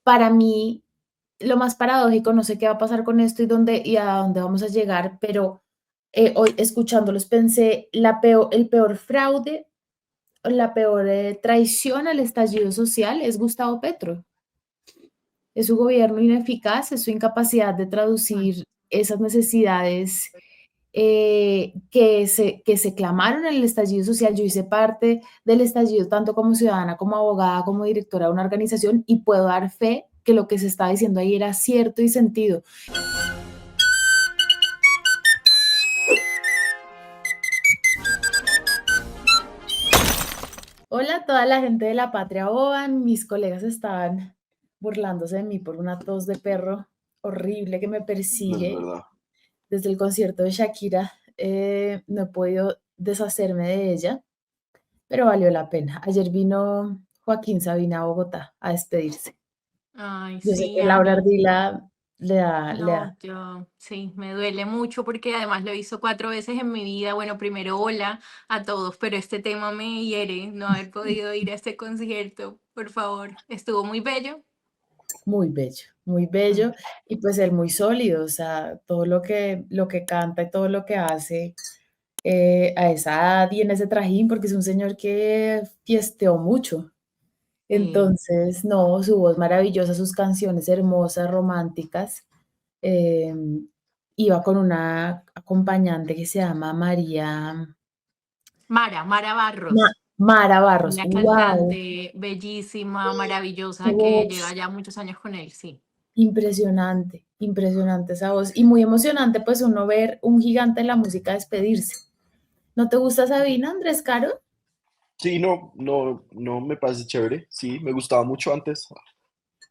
para mí, lo más paradójico, no sé qué va a pasar con esto y a dónde vamos a llegar, pero hoy escuchándolos pensé, el peor fraude, la peor traición al estallido social es Gustavo Petro. Es su gobierno ineficaz, es su incapacidad de traducir esas necesidades que se clamaron en el estallido social. Yo hice parte del estallido tanto como ciudadana, como abogada, como directora de una organización y puedo dar fe que lo que se estaba diciendo ahí era cierto y sentido. Hola a toda la gente de la Patria Boban, mis colegas estaban burlándose de mí por una tos de perro horrible que me No es persigue verdad. desde el concierto de Shakira. No he podido deshacerme de ella, pero valió la pena. Ayer vino Joaquín Sabina a Bogotá a despedirse. Ay, Yo sé sí, que a Laura mí. Ardila le da No, yo sí, me duele mucho porque además lo hizo 4 veces en mi vida. Bueno, primero hola a todos, pero este tema me hiere no haber podido ir a este concierto. Por favor, estuvo muy bello. muy bello, Mm, y pues él muy sólido, o sea, todo lo que canta y todo lo que hace a esa edad y en ese trajín, porque es un señor que fiesteó mucho. sí. Entonces, no, su voz maravillosa, sus canciones hermosas, románticas. Eh, Iba con una acompañante que se llama Mara Barros, Mara Barros. una ¡Wow! cantante bellísima, ¡Qué maravillosa, que lleva voz! ya muchos años con él, sí. Impresionante, impresionante esa voz. Y muy emocionante, pues, uno ver un gigante de la música despedirse. ¿No te gusta Sabina, Andrés Caro? Sí, no me parece chévere. Sí, me gustaba mucho antes,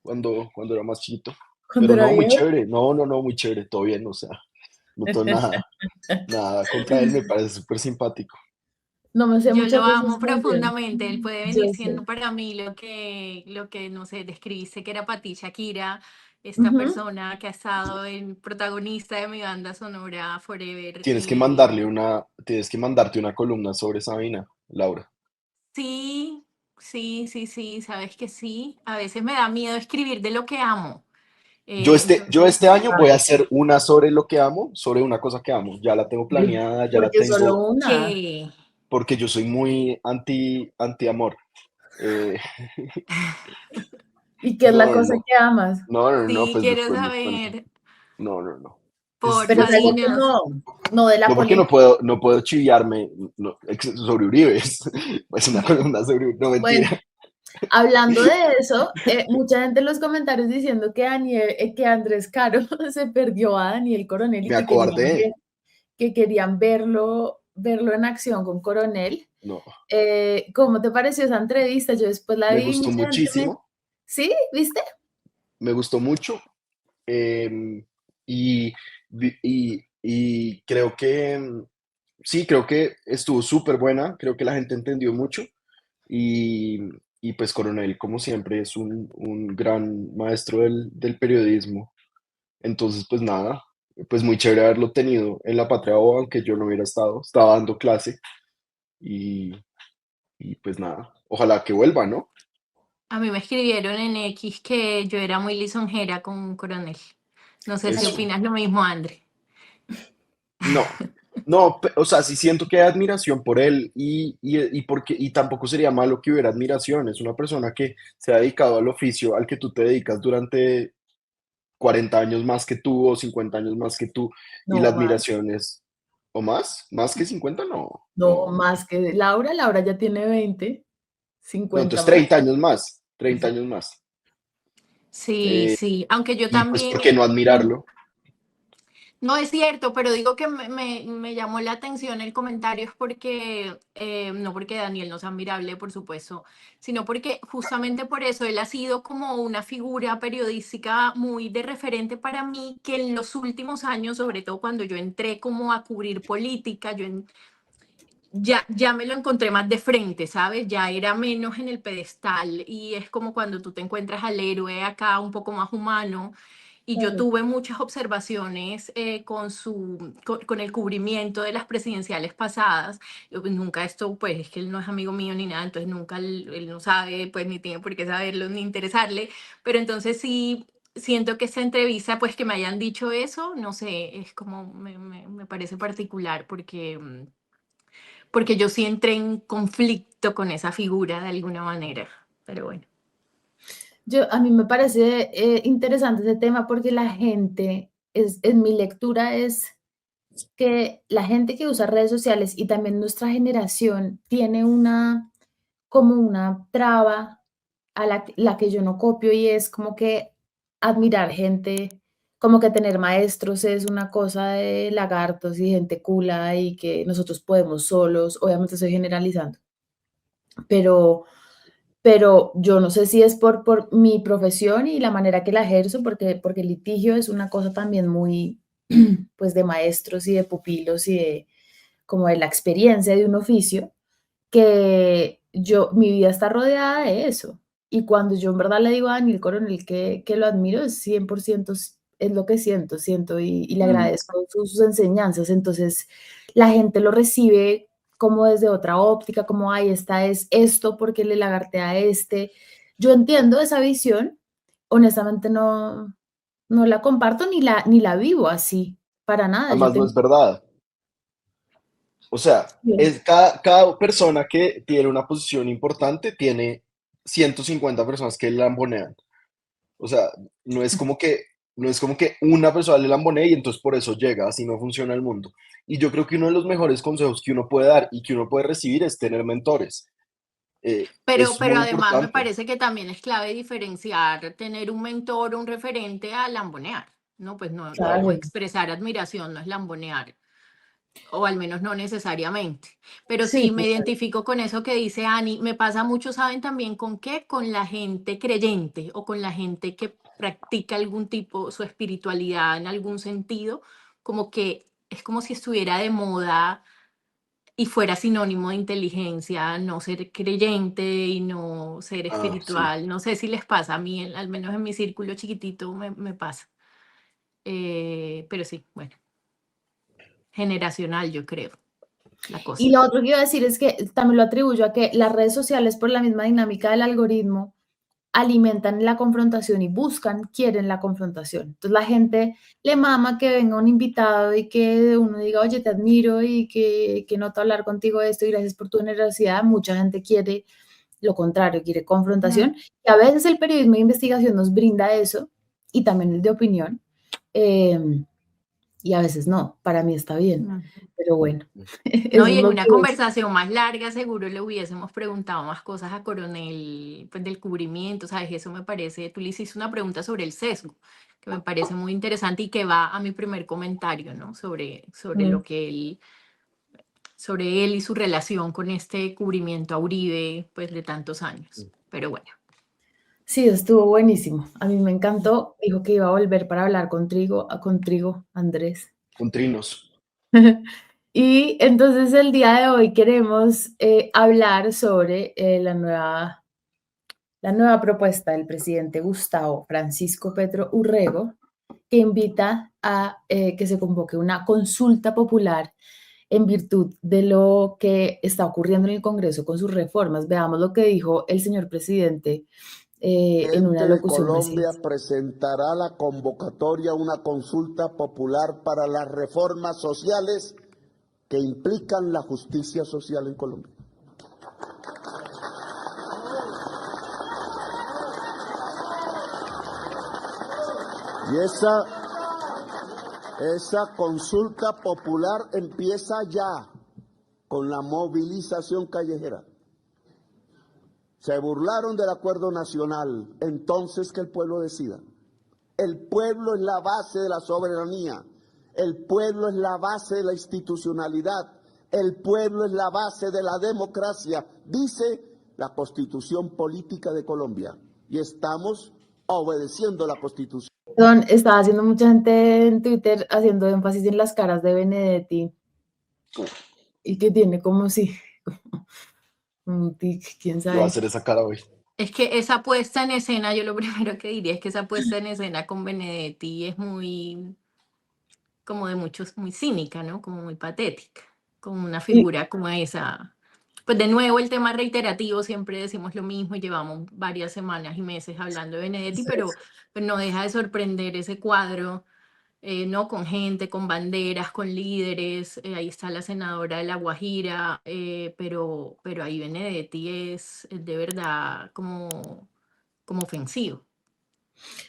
cuando era más chiquito. Cuando Pero era no, muy viejo. chévere. No, muy chévere. Todo bien, o sea, no tengo nada contra él. Me parece súper simpático. No me sé Yo muchas lo de sus amo canciones. profundamente. Él puede Yo venir sé. siendo para mí lo que, no sé, describiste que era para ti, Shakira, esta Ujú. persona que ha estado en protagonista de mi banda sonora Forever. Tienes que mandarte una columna sobre Sabina, Laura. Sí, sí, sabes que sí. A veces me da miedo escribir de lo que amo. Yo este Entonces, año voy a hacer una sobre lo que amo, sobre una cosa que amo. Ya la tengo Ay, planeada, ya la porque solo tengo, una. que porque yo soy muy anti amor. Eh, ¿Y qué es la no, no, cosa no, que amas? no, sí, pues quiero después les cuento. saber, No. Pero porfa, es algo que dinos. no de la No, porque polémica. no puedo chiviarme sobre Uribe. Es una columna sobre Uribe. No, Bueno, mentira. hablando de eso, mucha gente en los comentarios diciendo que Andrés Caro se perdió a Daniel Coronel y Me acobardé. que querían verlo en acción con Coronel. No, ¿Cómo te pareció esa entrevista? Yo después la me vi y gustó mucha gente me... muchísimo. ¿Sí? ¿Viste? Me gustó mucho. Y, y creo que, sí, creo que estuvo súper buena. Creo que la gente entendió mucho. Y, y pues Coronel, como siempre, es un gran maestro del periodismo. Entonces, pues nada, pues muy chévere haberlo tenido en la Patria Boba, aunque yo no hubiera estado. Estaba dando clase y, y pues nada, ojalá que vuelva, ¿no? A mí me escribieron en X que yo era muy lisonjera con Coronel. No sé si Eso. opinas lo mismo, André. No, o sea, sí siento que hay admiración por él y tampoco sería malo que hubiera admiración. Es una persona que se ha dedicado al oficio al que tú te dedicas durante 40 años más que tú o 50 años más que tú y la No, más. admiración es, ¿o más que 50 no, No, más que Laura. Laura ya tiene 20, no, 50 entonces más. 30 años más, 30 años más. Sí, sí, aunque yo Y pues, también, ¿por qué no admirarlo? no es cierto, pero digo que me llamó la atención el comentario es porque, no porque Daniel no sea admirable, por supuesto, sino porque justamente por eso él ha sido como una figura periodística muy de referente para mí, que en los últimos años, sobre todo cuando yo entré como a cubrir política, ya me lo encontré más de frente, ¿sabes? Ya era menos en el pedestal y es como cuando tú te encuentras al héroe acá un poco más humano y yo Claro. tuve muchas observaciones con el cubrimiento de las presidenciales pasadas. Yo, pues, nunca esto, pues es que él no es amigo mío ni nada, entonces nunca él no sabe, pues ni tiene por qué saberlo ni interesarle, pero entonces sí siento que esta entrevista, pues que me hayan dicho eso, no sé, es como me parece particular porque yo sí entré en conflicto con esa figura de alguna manera, pero bueno. A mí me parece interesante ese tema porque la gente, en mi lectura es que la gente que usa redes sociales y también nuestra generación tiene como una traba a la que yo no copio y es como que admirar gente, como que tener maestros es una cosa de lagartos y gente cula y que nosotros podemos solos, obviamente estoy generalizando, pero yo no sé si es por mi profesión y la manera que la ejerzo, porque el litigio es una cosa también muy, pues, de maestros y de pupilos y de como de la experiencia de un oficio, que mi vida está rodeada de eso. Y cuando yo en verdad le digo a Daniel Coronel que lo admiro, es 100% es lo que siento y le Mm. agradezco sus enseñanzas. Entonces, la gente lo recibe como desde otra óptica, como, ay, esta es esto porque le lagartea a este. Yo entiendo esa visión, honestamente no la comparto ni la vivo así, para nada. Yo Además, no tengo es verdad. O sea, bien. cada persona que tiene una posición importante tiene 150 personas que lambonean. O sea, no es como que, no es como que una persona le lambonee y entonces por eso llega, así no funciona el mundo. Y yo creo que uno de los mejores consejos que uno puede dar y que uno puede recibir es tener mentores. Es Pero muy además me importante. parece que también es clave diferenciar tener un mentor o un referente a lambonear, ¿no? Pues no, Claro, no expresar admiración no es lambonear, o al menos no necesariamente. Pero sí, sí me identifico con eso que dice Ani. Me pasa mucho, ¿saben también con qué? Con la gente creyente o con la gente que practica algún tipo, su espiritualidad en algún sentido, como que es como si estuviera de moda y fuera sinónimo de inteligencia, no ser creyente y no ser Ah, sí. espiritual. No sé si les pasa a mí, al menos en mi círculo chiquitito me pasa. Pero sí, bueno, generacional yo creo, la y cosa. lo otro que iba a decir es que también lo atribuyo a que las redes sociales, por la misma dinámica del algoritmo, alimentan la confrontación y quieren la confrontación. Entonces la gente le mama que venga un invitado y que uno diga, oye, te admiro y que noto hablar contigo de esto y gracias por tu generosidad. Mucha gente quiere lo contrario, quiere Mm, confrontación. Y a veces el periodismo de investigación nos brinda eso y también el de opinión. eh, y a veces no, para mí está bien. mm. Pero bueno, No, eso y es en lo una que es. conversación más larga seguro le hubiésemos preguntado más cosas a Coronel, pues del cubrimiento, ¿sabes? Eso me parece, tú le hiciste una pregunta sobre el sesgo, que me parece muy interesante y que va a mi primer comentario, ¿no? Sobre Mm. lo que sobre él y su relación con este cubrimiento a Uribe, pues de tantos años. Pero bueno, Sí, estuvo buenísimo. A mí me encantó. Dijo que iba a volver para hablar contigo, Andrés. Con trinos. Y entonces el día de hoy queremos hablar sobre la nueva propuesta del presidente Gustavo Francisco Petro Urrego, que invita a que se convoque una consulta popular en virtud de lo que está ocurriendo en el Congreso con sus reformas. Veamos lo que dijo el señor presidente en una Presidente de locución Colombia presidencial. presentará la convocatoria a una consulta popular para las reformas sociales que implican la justicia social en Colombia. Y esa consulta popular empieza ya con la movilización callejera. Se burlaron del acuerdo nacional, entonces que el pueblo decida. El pueblo es la base de la soberanía, el pueblo es la base de la institucionalidad, el pueblo es la base de la democracia, dice la Constitución Política de Colombia. Y estamos obedeciendo la Constitución. Perdón, estaba haciendo mucha gente en Twitter haciendo énfasis en las caras de Benedetti y que tiene como si un tic, quién Yo voy a sabe. hacer esa cara hoy. Es que esa puesta en escena, yo lo primero que diría es que esa puesta en escena con Benedetti es muy, como de muchos, muy cínica, ¿no? Como muy patética, como una Y, figura como esa. Pues de nuevo el tema reiterativo, siempre decimos lo mismo y llevamos varias semanas y meses hablando de Benedetti, pero no deja de sorprender ese cuadro, ¿no? Con gente, con banderas, con líderes, ahí está la senadora de La Guajira, pero ahí Benedetti es de verdad como ofensivo.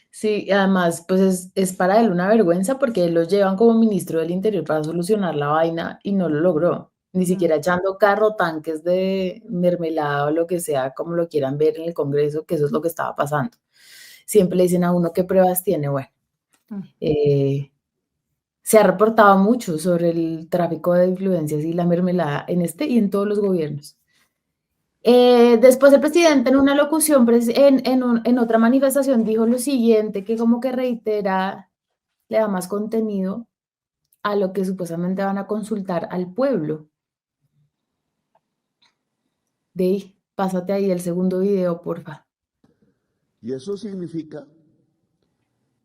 sí, además, pues es para él una vergüenza porque él lo llevan como ministro del Interior para solucionar la vaina y no lo logró. Ni Mm. siquiera echando carro, tanques de mermelada o lo que sea, como lo quieran ver en el Congreso, que eso es lo que estaba pasando. Siempre le dicen a uno qué pruebas tiene. Bueno, Mm. eh, se ha reportado mucho sobre el tráfico de influencias y la mermelada en este y en todos los gobiernos. Después el presidente en una locución, en otra manifestación, dijo lo siguiente, que como que reitera, le da más contenido a lo que supuestamente van a consultar al pueblo. De ahí, pásate ahí el segundo video, porfa. Y eso significa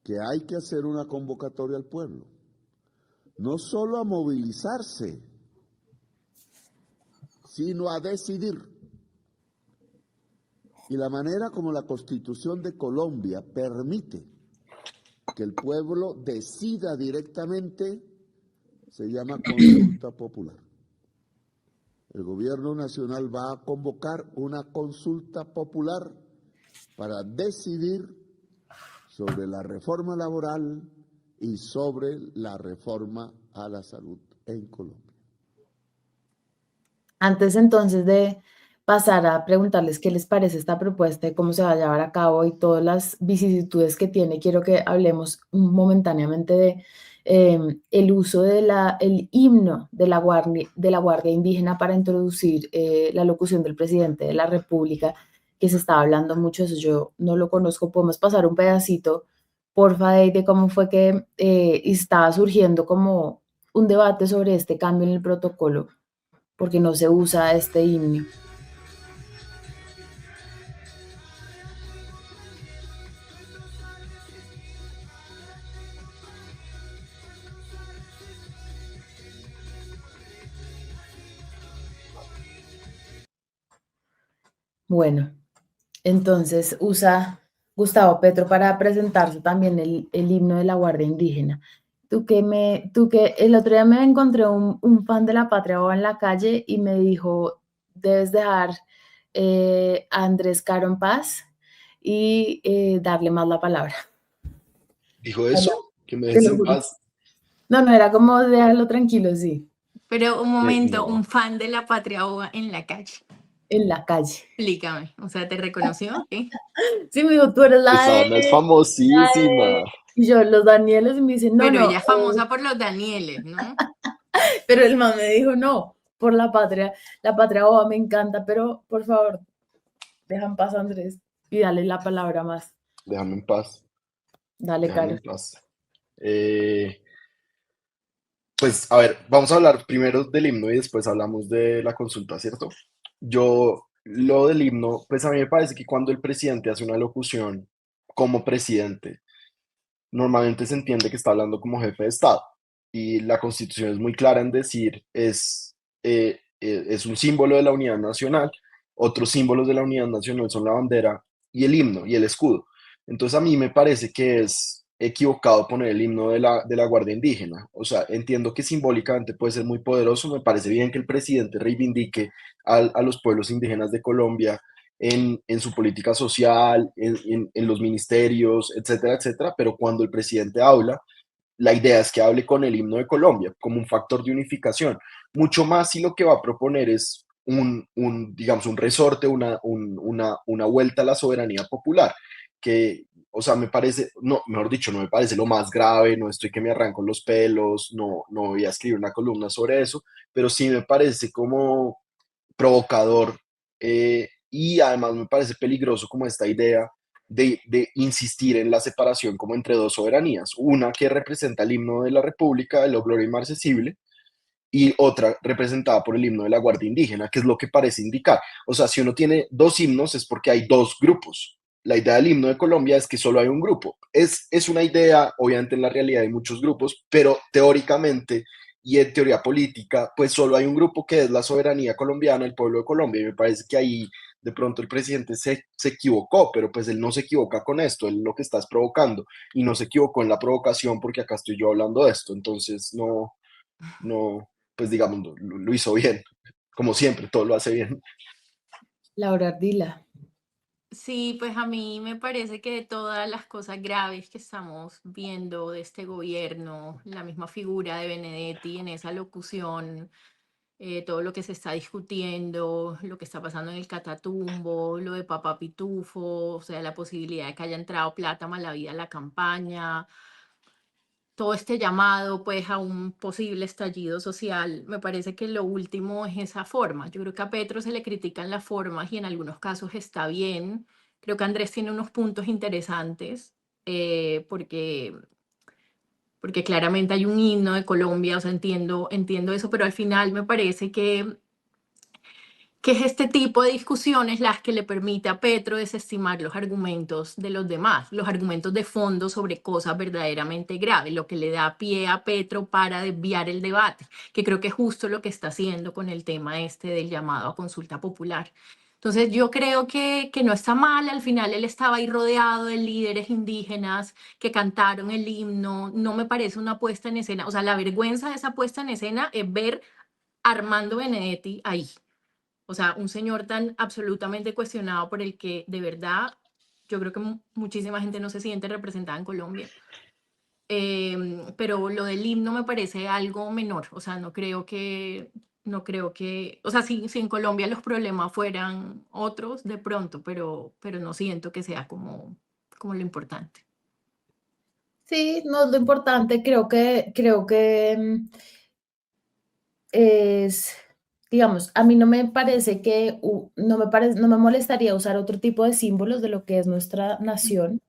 que hay que hacer una convocatoria al pueblo, no solo a movilizarse, sino a decidir. Y la manera como la Constitución de Colombia permite que el pueblo decida directamente se llama consulta popular. El gobierno nacional va a convocar una consulta popular para decidir sobre la reforma laboral y sobre la reforma a la salud en Colombia. Antes entonces de pasar a preguntarles qué les parece esta propuesta y cómo se va a llevar a cabo y todas las vicisitudes que tiene, quiero que hablemos momentáneamente de el uso el himno de la Guardia Indígena para introducir la locución del presidente de la República, que se está hablando mucho de eso. Yo no lo conozco, podemos pasar un pedacito, porfa, de cómo fue que estaba surgiendo como un debate sobre este cambio en el protocolo porque no se usa este himno. Bueno, entonces usa Gustavo Petro para presentarse también el himno de la Guardia Indígena. Tú que el otro día me encontré un fan de la Patria Boba en la calle y me dijo, debes dejar a Andrés Caro en paz y darle más la palabra. ¿Dijo eso? Que me Te des lo en juro. paz. No, no, era como dejarlo tranquilo, sí, Pero un momento, un No, fan de la Patria Boba en la calle. en la calle. Explícame, o sea, ¿te reconoció? ¿Qué? Sí, me dijo, tú eres esa Ana es famosísima. y yo, los Danieles, y me dice, no, Pero no, ella es famosa por los Danieles, ¿no? pero el man me dijo, no, por la patria boba me encanta, pero por favor, dejan paz a Andrés y dale la palabra más, Déjame en paz, dale, déjame Caro. en paz. Pues a ver, vamos a hablar primero del himno y después hablamos de la consulta, ¿cierto? Lo del himno, pues a mí me parece que cuando el presidente hace una locución como presidente, normalmente se entiende que está hablando como jefe de Estado. Y la Constitución es muy clara en decir, es un símbolo de la unidad nacional. Otros símbolos de la unidad nacional son la bandera y el himno y el escudo. Entonces a mí me parece que es equivocado poner el himno de la Guardia Indígena. O sea, entiendo que simbólicamente puede ser muy poderoso. Me parece bien que el presidente reivindique a los pueblos indígenas de Colombia en su política social, en los ministerios, etcétera, etcétera, pero cuando el presidente habla, la idea es que hable con el himno de Colombia como un factor de unificación, mucho más si lo que va a proponer es digamos, un resorte, una vuelta a la soberanía popular, que, o sea, me parece, no, mejor dicho, no me parece lo más grave, no estoy que me arranco los pelos, no voy a escribir una columna sobre eso, pero sí me parece como provocador, y además me parece peligroso como esta idea de insistir en la separación como entre dos soberanías, una que representa el himno de la República, el Gloria Inmarcesible, y otra representada por el himno de la Guardia Indígena, que es lo que parece indicar. O sea, si uno tiene dos himnos es porque hay dos grupos. La idea del himno de Colombia es que solo hay un grupo. Es una idea, obviamente en la realidad hay muchos grupos, pero teóricamente y en teoría política, pues solo hay un grupo que es la soberanía colombiana, el pueblo de Colombia, y me parece que ahí de pronto el presidente se equivocó, pero pues él no se equivoca con esto, él lo que está es provocando, y no se equivocó en la provocación porque acá estoy yo hablando de esto, entonces no, pues digamos, lo hizo bien, como siempre, todo lo hace bien. Laura Ardila. Sí, pues a mí me parece que de todas las cosas graves que estamos viendo de este gobierno, la misma figura de Benedetti en esa locución, todo lo que se está discutiendo, lo que está pasando en el Catatumbo, lo de Papá Pitufo, o sea, la posibilidad de que haya entrado plata mala vida a la campaña, todo este llamado pues a un posible estallido social, me parece que lo último es esa forma. Yo creo que a Petro se le critican las formas y en algunos casos está bien. Creo que Andrés tiene unos puntos interesantes porque claramente hay un himno de Colombia, o sea, entiendo eso, pero al final me parece que es este tipo de discusiones las que le permite a Petro desestimar los argumentos de los demás, los argumentos de fondo sobre cosas verdaderamente graves, lo que le da pie a Petro para desviar el debate, que creo que es justo lo que está haciendo con el tema este del llamado a consulta popular. Entonces yo creo que no está mal, al final él estaba ahí rodeado de líderes indígenas que cantaron el himno, no me parece una puesta en escena, o sea, la vergüenza de esa puesta en escena es ver a Armando Benedetti ahí. O sea, un señor tan absolutamente cuestionado por el que de verdad yo creo que muchísima gente no se siente representada en Colombia. Pero lo del himno me parece algo menor. O sea, no creo que, o sea, si en Colombia los problemas fueran otros de pronto, pero no siento que sea como lo importante. Sí, no es lo importante, creo que es, digamos, a mí no me parece que, no me molestaría usar otro tipo de símbolos de lo que es nuestra nación.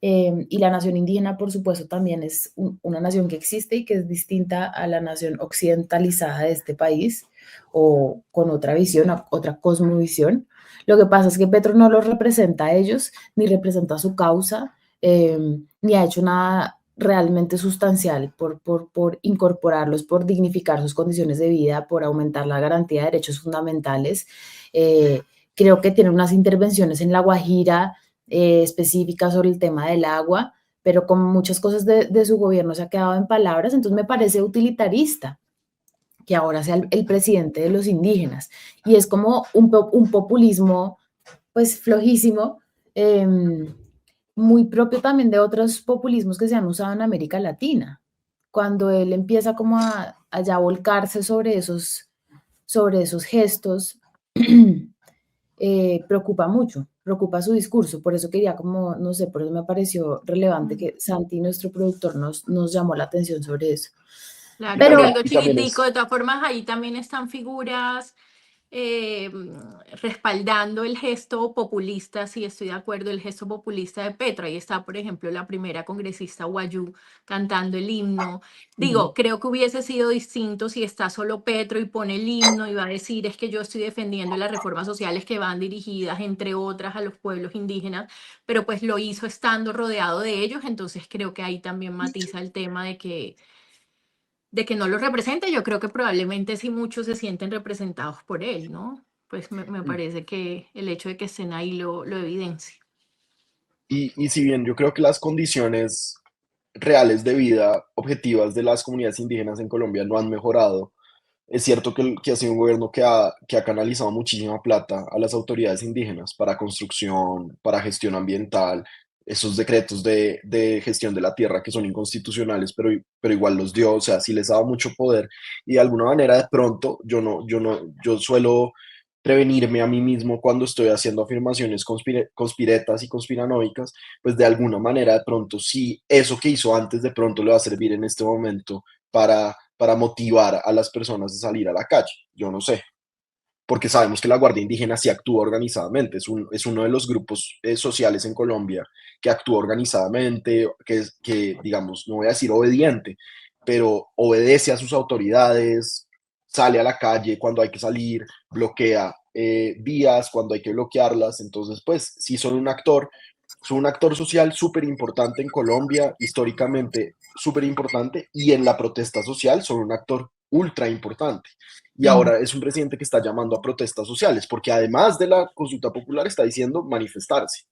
Y la nación indígena, por supuesto, también es una nación que existe y que es distinta a la nación occidentalizada de este país o con otra visión, otra cosmovisión. Lo que pasa es que Petro no los representa a ellos, ni representa su causa, ni ha hecho nada realmente sustancial por incorporarlos, por dignificar sus condiciones de vida, por aumentar la garantía de derechos fundamentales. Eh, Creo que tiene unas intervenciones en La Guajira específicas sobre el tema del agua, pero como muchas cosas de su gobierno se ha quedado en palabras, entonces me parece utilitarista que ahora sea el presidente de los indígenas. Y es como un populismo, pues flojísimo, eh, muy propio también de otros populismos que se han usado en América Latina. Cuando él empieza como a ya volcarse sobre esos gestos, preocupa mucho, preocupa su discurso. Por eso quería como, no sé, por eso me pareció relevante que Santi, nuestro productor, nos llamó la atención sobre eso. Claro, pero Pero algo Y también chiquitico, es, de todas formas, ahí también están figuras eh, respaldando el gesto populista, sí estoy de acuerdo, el gesto populista de Petro. Ahí está, por ejemplo, la primera congresista Guayú cantando el himno. Digo, creo que hubiese sido distinto si está solo Petro y pone el himno y va a decir es que yo estoy defendiendo las reformas sociales que van dirigidas, entre otras, a los pueblos indígenas, pero pues lo hizo estando rodeado de ellos, entonces creo que ahí también matiza el tema de que no lo represente. Yo creo que probablemente sí muchos se sienten representados por él, ¿no? Pues me parece que el hecho de que estén ahí lo evidencia. y si bien yo creo que las condiciones reales de vida objetivas de las comunidades indígenas en Colombia no han mejorado. Es cierto que ha sido un gobierno que ha canalizado muchísima plata a las autoridades indígenas para construcción, para gestión ambiental, esos decretos de gestión de la tierra que son inconstitucionales, pero igual los dio, o sea, sí les ha dado mucho poder y de alguna manera de pronto yo suelo prevenirme a mí mismo cuando estoy haciendo afirmaciones conspiretas y conspiranoicas, pues de alguna manera de pronto sí, eso que hizo antes de pronto le va a servir en este momento para motivar a las personas a salir a la calle. Yo no sé, porque sabemos que la Guardia Indígena sí actúa organizadamente, es uno de los grupos sociales en Colombia que actúa organizadamente, que digamos, no voy a decir obediente, pero obedece a sus autoridades, sale a la calle cuando hay que salir, bloquea vías cuando hay que bloquearlas. Entonces, pues sí son un actor social súper importante en Colombia, históricamente súper importante, y en la protesta social son un actor ultra importante. Y Mm. ahora es un presidente que está llamando a protestas sociales, porque además de la consulta popular está diciendo manifestarse.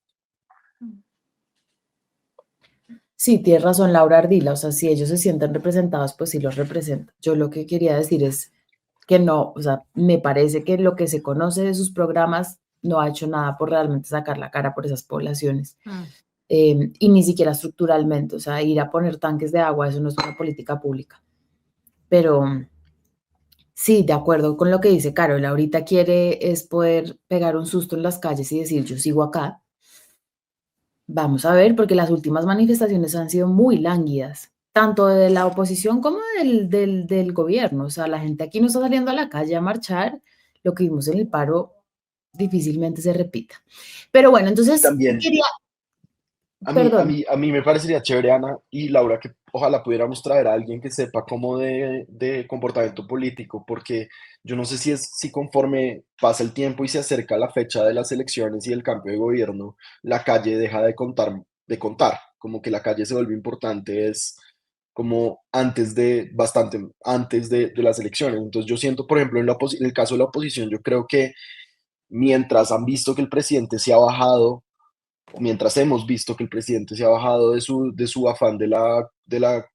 Sí, tienes razón, Laura Ardila. O sea, si ellos se sienten representados, pues sí los representan. Yo lo que quería decir es que no, o sea, me parece que lo que se conoce de sus programas no ha hecho nada por realmente sacar la cara por esas poblaciones. Y ni siquiera estructuralmente, o sea, ir a poner tanques de agua, eso no es una política pública. Pero sí, de acuerdo con lo que dice Carol, ahorita quiere es poder pegar un susto en las calles y decir, yo sigo acá. Vamos a ver, porque las últimas manifestaciones han sido muy lánguidas, tanto de la oposición como del gobierno. O sea, la gente aquí no está saliendo a la calle a marchar. Lo que vimos en el paro difícilmente se repita. Pero bueno, Y entonces también quería, perdón. a mí me parecería chévere, Ana y Laura, que ojalá pudiéramos traer a alguien que sepa como de comportamiento político, porque yo no sé si conforme pasa el tiempo y se acerca la fecha de las elecciones y el cambio de gobierno, la calle deja de contar, como que la calle se vuelve importante, es como bastante antes de las elecciones. Entonces yo siento, por ejemplo, en el caso de la oposición, yo creo que mientras han visto que el presidente se ha bajado o mientras hemos visto que el presidente se ha bajado de su afán de la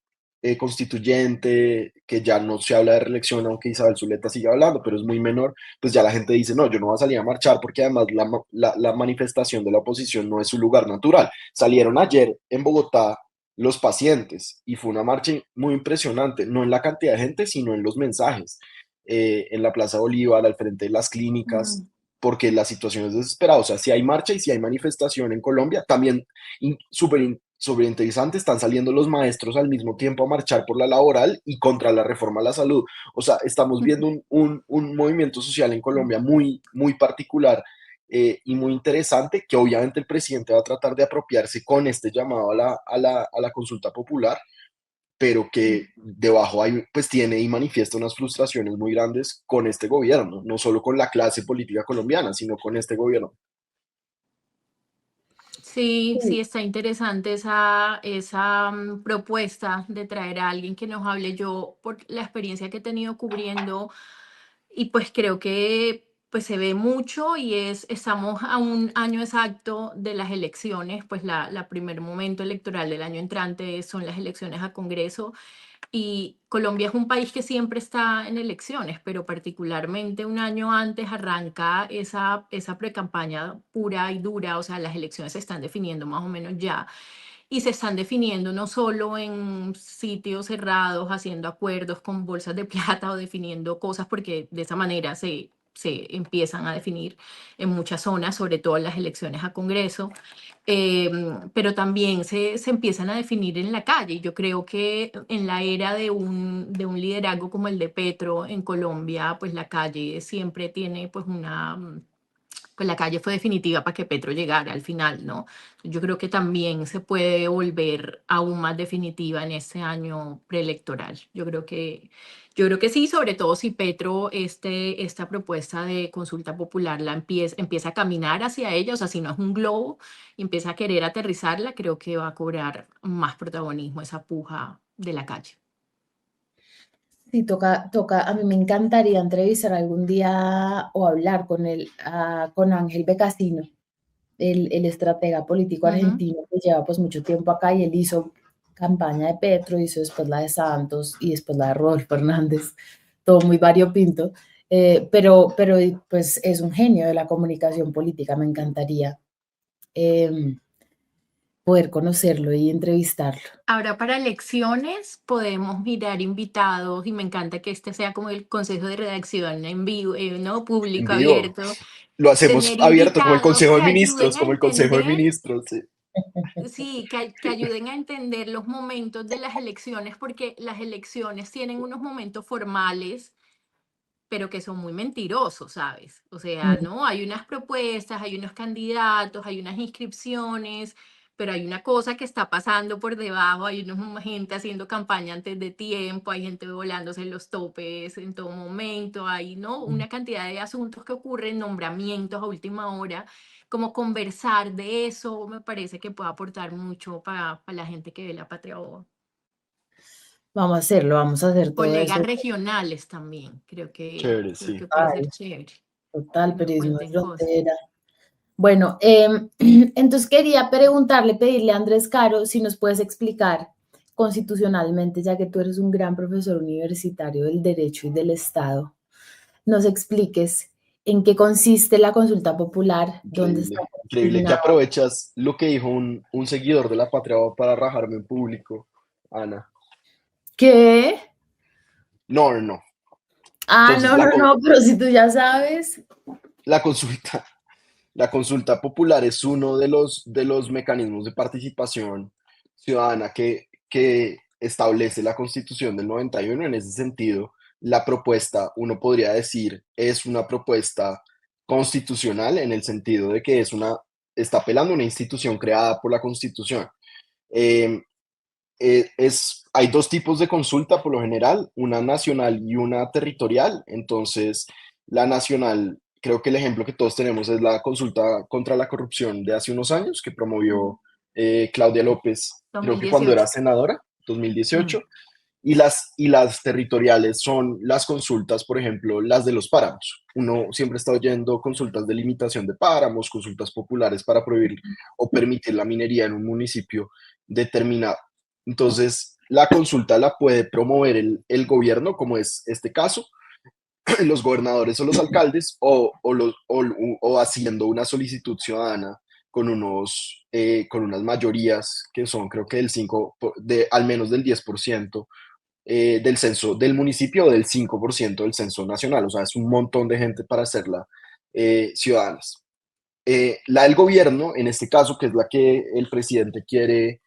constituyente, que ya no se habla de reelección, aunque Isabel Zuleta sigue hablando, pero es muy menor, pues ya la gente dice, no, yo no voy a salir a marchar porque además la manifestación de la oposición no es su lugar natural. Salieron ayer en Bogotá los pacientes y fue una marcha muy impresionante, no en la cantidad de gente, sino en los mensajes. En la Plaza Bolívar, al frente de las clínicas, porque la situación es desesperada. O sea, si hay marcha y si hay manifestación en Colombia, también súper interesante, están saliendo los maestros al mismo tiempo a marchar por la laboral y contra la reforma a la salud. O sea, estamos viendo un movimiento social en Colombia muy, muy particular y muy interesante, que obviamente el presidente va a tratar de apropiarse con este llamado a la consulta popular, pero que debajo hay, pues tiene y manifiesta unas frustraciones muy grandes con este gobierno, no solo con la clase política colombiana, sino con este gobierno. Sí, sí, Sí. está interesante esa propuesta de traer a alguien que nos hable. Yo, por la experiencia que he tenido cubriendo, y pues creo que pues se ve mucho y estamos a un año exacto de las elecciones, pues la primer momento electoral del año entrante son las elecciones a Congreso. Y Colombia es un país que siempre está en elecciones, pero particularmente un año antes arranca esa precampaña pura y dura, o sea, las elecciones se están definiendo más o menos ya, y se están definiendo no solo en sitios cerrados, haciendo acuerdos con bolsas de plata o definiendo cosas, porque de esa manera se empiezan a definir en muchas zonas, sobre todo en las elecciones a Congreso, pero también se empiezan a definir en la calle. Yo creo que en la era de un liderazgo como el de Petro en Colombia, pues la calle siempre tiene pues pues la calle fue definitiva para que Petro llegara al final, ¿no? Yo creo que también se puede volver aún más definitiva en este año preelectoral. Yo creo que sí, sobre todo si Petro, esta propuesta de consulta popular empieza a caminar hacia ella, o sea, si no es un globo y empieza a querer aterrizarla, creo que va a cobrar más protagonismo esa puja de la calle. Sí, toca, a mí me encantaría entrevistar algún día o hablar con Ángel Becasino, el estratega político Ujú. argentino que lleva pues mucho tiempo acá y él hizo campaña de Petro, hizo después la de Santos y después la de Rodolfo Hernández, todo muy variopinto, pero pues es un genio de la comunicación política, me encantaría poder conocerlo y entrevistarlo. Ahora para elecciones podemos mirar invitados y me encanta que este sea como el consejo de redacción en vivo, ¿no? En Público, vivo. abierto, Lo hacemos tener abierto como el invitados Consejo de que ayuden Ministros, a como el Consejo de entender, Ministros. Sí. sí, que ayuden a entender los momentos de las elecciones, porque las elecciones tienen unos momentos formales pero que son muy mentirosos, ¿sabes? O sea, Mm, ¿no? Hay unas propuestas, hay unos candidatos, hay unas inscripciones, pero hay una cosa que está pasando por debajo, hay una gente haciendo campaña antes de tiempo, hay gente volándose los topes en todo momento, hay, ¿no? Una cantidad de asuntos que ocurren, nombramientos a última hora, como conversar de eso me parece que puede aportar mucho para la gente que ve La Patria Boba. Vamos a hacerlo, vamos a hacer todo Colegas eso. regionales también, Chévere, sí. puede ser Total, chévere, que total, nos periodismo de cuenten cosas. frontera. Bueno, entonces quería preguntarle, pedirle a Andrés Caro si nos puedes explicar constitucionalmente, ya que tú eres un gran profesor universitario del derecho y del Estado, nos expliques en qué consiste la consulta popular, dónde está Increíble. Increíble que destinada. aprovechas lo que dijo un seguidor de La Patria para rajarme en público, Ana. ¿Qué? No, no, no. Ah, Entonces, no, pero si tú ya sabes. la consulta, la consulta popular es uno de los mecanismos de participación ciudadana que establece la Constitución del 91. En ese sentido, la propuesta, uno podría decir, es una propuesta constitucional en el sentido de que está apelando a una institución creada por la Constitución. Eh, hay dos tipos de consulta por lo general, una nacional y una territorial. Entonces, la nacional, creo que el ejemplo que todos tenemos es la consulta contra la corrupción de hace unos años que promovió Claudia López, creo que cuando era 2018. senadora, Mm. 2018. Y las territoriales son las consultas, por ejemplo, las de los páramos. Uno siempre está oyendo consultas de limitación de páramos, consultas populares para prohibir o permitir la minería en un municipio determinado. Entonces, la consulta la puede promover el gobierno, como es este caso, los gobernadores o los alcaldes, o haciendo una solicitud ciudadana con unas mayorías que son, creo que al menos del 10% del censo del municipio o del 5% del censo nacional. O sea, es un montón de gente para hacerla ciudadanas. La del gobierno, en este caso, que es la que el presidente quiere,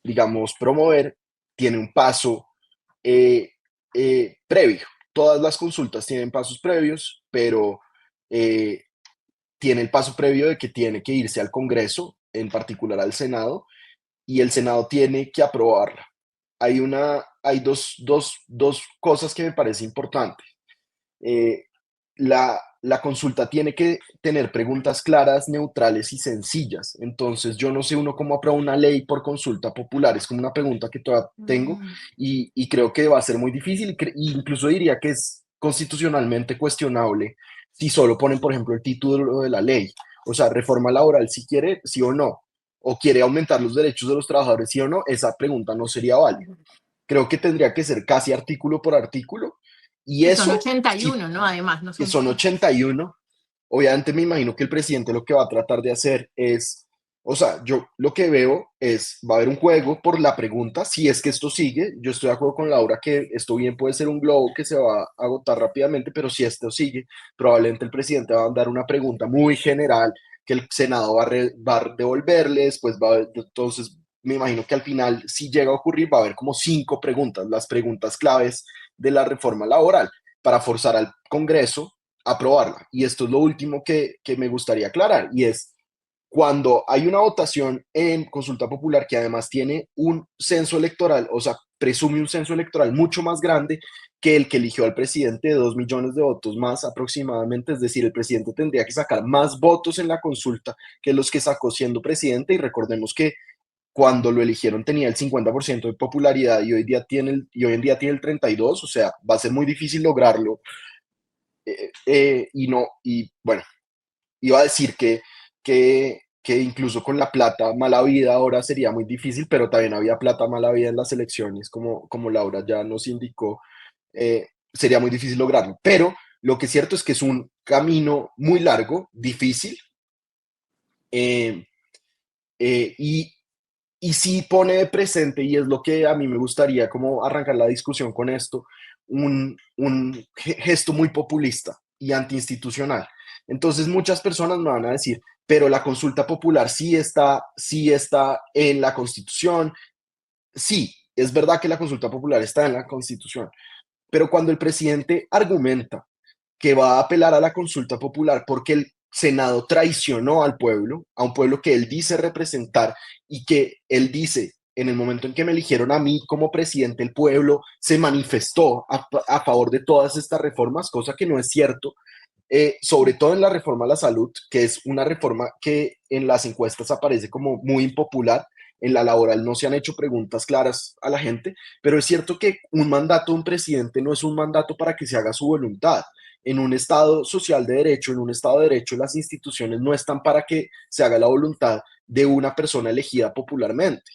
digamos, promover, tiene un paso eh, previo. Todas las consultas tienen pasos previos, pero eh, tiene el paso previo de que tiene que irse al Congreso, en particular al Senado, y el Senado tiene que aprobarla. Hay dos cosas que me parece importante. La consulta tiene que tener preguntas claras, neutrales y sencillas. Entonces, yo no sé uno cómo aprueba una ley por consulta popular. Es como una pregunta que todavía tengo Mm. y creo que va a ser muy difícil. Incluso diría que es constitucionalmente cuestionable si solo ponen, por ejemplo, el título de la ley. O sea, reforma laboral si quiere, sí o no. O quiere aumentar los derechos de los trabajadores, sí o no. Esa pregunta no sería válida. Creo que tendría que ser casi artículo por artículo. Y Que son eso sí, 81, ¿no? Además, no que son son poquitos. 81. Obviamente me imagino que el presidente lo que va a tratar de hacer es, o sea, yo lo que veo es, va a haber un juego por la pregunta, si es que esto sigue, yo estoy de acuerdo con Laura que esto bien puede ser un globo que se va a agotar rápidamente, pero si esto sigue, probablemente el presidente va a dar una pregunta muy general que el Senado va a devolverle, después entonces me imagino que al final, si llega a ocurrir, va a haber como 5 preguntas, las preguntas claves de la reforma laboral para forzar al Congreso a aprobarla. Y esto es lo último que me gustaría aclarar, y es cuando hay una votación en consulta popular que además tiene un censo electoral, o sea, presume un censo electoral mucho más grande que el que eligió al presidente, de 2 millones de votos más aproximadamente, es decir, el presidente tendría que sacar más votos en la consulta que los que sacó siendo presidente, y recordemos que cuando lo eligieron tenía el 50% de popularidad y hoy en día tiene el 32%. O sea, va a ser muy difícil lograrlo. Y no, y bueno, iba a decir que incluso con la plata mala vida ahora sería muy difícil, pero también había plata mala vida en las elecciones, como Laura ya nos indicó, sería muy difícil lograrlo. Pero lo que es cierto es que es un camino muy largo, difícil, eh, y sí pone de presente, y es lo que a mí me gustaría como arrancar la discusión con esto, un gesto muy populista y antiinstitucional. Entonces muchas personas me van a decir, pero la consulta popular sí está en la Constitución. Sí, es verdad que la consulta popular está en la Constitución, pero cuando el presidente argumenta que va a apelar a la consulta popular porque él Senado traicionó al pueblo, a un pueblo que él dice representar y que él dice, en el momento en que me eligieron a mí como presidente, el pueblo se manifestó a favor de todas estas reformas, cosa que no es cierto, sobre todo en la reforma a la salud, que es una reforma que en las encuestas aparece como muy impopular. En la laboral no se han hecho preguntas claras a la gente, pero es cierto que un mandato de un presidente no es un mandato para que se haga su voluntad. En un Estado social de derecho, en un Estado de derecho, las instituciones no están para que se haga la voluntad de una persona elegida popularmente.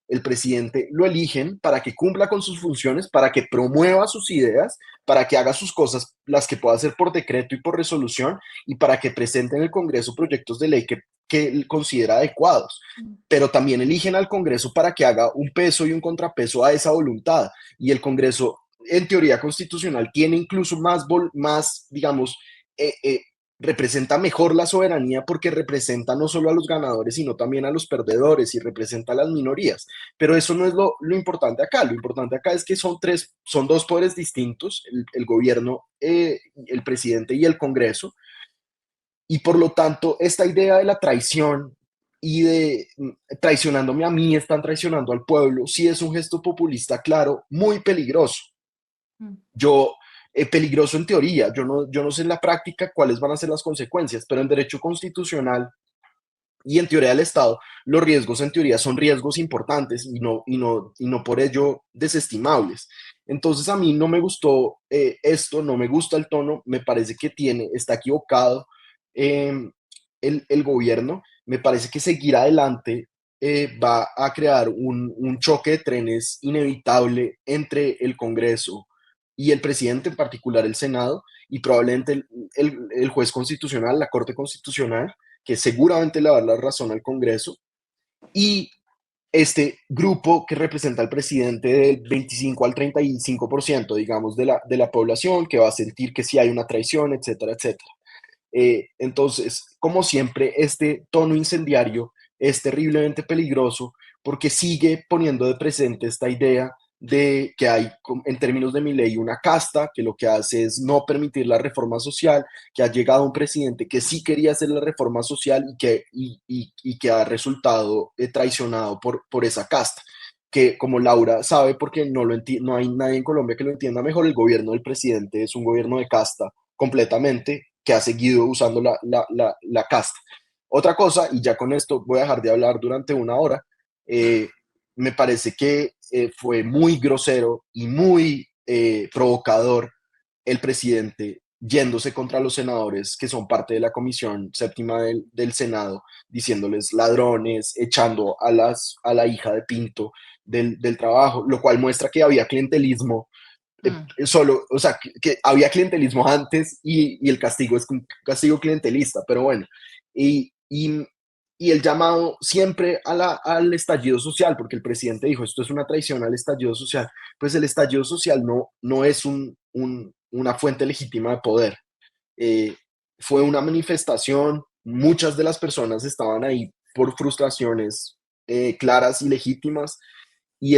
El presidente lo eligen para que cumpla con sus funciones, para que promueva sus ideas, para que haga sus cosas, las que pueda hacer por decreto y por resolución, y para que presente en el Congreso proyectos de ley que él considera adecuados. Pero también eligen al Congreso para que haga un peso y un contrapeso a esa voluntad. Y el Congreso, en teoría constitucional, tiene incluso más digamos, eh, eh, representa mejor la soberanía porque representa no solo a los ganadores, sino también a los perdedores y representa a las minorías. Pero eso no es lo importante acá. Lo importante acá es que son dos poderes distintos, el gobierno, el presidente y el Congreso, y por lo tanto esta idea de la traición y de traicionándome a mí, están traicionando al pueblo, sí es un gesto populista, claro, muy peligroso. Mm. Yo, peligroso en teoría, yo no sé en la práctica cuáles van a ser las consecuencias, pero en derecho constitucional y en teoría del Estado, los riesgos en teoría son riesgos importantes y no por ello desestimables. Entonces a mí no me gustó esto, no me gusta el tono, me parece que está equivocado eh, el gobierno, me parece que seguir adelante va a crear un choque de trenes inevitable entre el Congreso y el presidente, en particular el Senado, y probablemente el juez constitucional, la Corte Constitucional, que seguramente le va a dar la razón al Congreso, y este grupo que representa al presidente del 25 al 35%, digamos, de la población, que va a sentir que sí hay una traición, etcétera, etcétera. Entonces, como siempre, este tono incendiario es terriblemente peligroso porque sigue poniendo de presente esta idea de que hay, en términos de mi ley, una casta que lo que hace es no permitir la reforma social, que ha llegado un presidente que sí quería hacer la reforma social y que ha resultado traicionado por esa casta que como Laura sabe, porque no hay nadie en Colombia que lo entienda mejor, el gobierno del presidente es un gobierno de casta completamente, que ha seguido usando la casta. Otra cosa, y ya con esto voy a dejar de hablar durante una hora, me parece que fue muy grosero y muy provocador el presidente yéndose contra los senadores que son parte de la comisión séptima del Senado, diciéndoles ladrones, echando a la hija de Pinto del trabajo, lo cual muestra que había clientelismo solo, o sea, que había clientelismo antes y el castigo es un castigo clientelista, pero bueno, y el llamado siempre al estallido social, porque el presidente dijo, esto es una traición al estallido social, pues el estallido social no es una fuente legítima de poder. Eh, Fue una manifestación, muchas de las personas estaban ahí por frustraciones claras y legítimas, y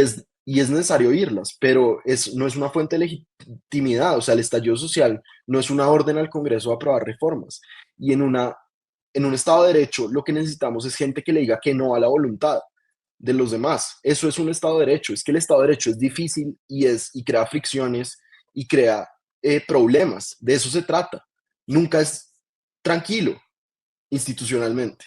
es necesario oírlas, pero no es una fuente de legitimidad. O sea, el estallido social no es una orden al Congreso a aprobar reformas. Y en un Estado de Derecho lo que necesitamos es gente que le diga que no a la voluntad de los demás. Eso es un Estado de Derecho. Es que el Estado de Derecho es difícil y crea fricciones y crea problemas. De eso se trata. Nunca es tranquilo institucionalmente.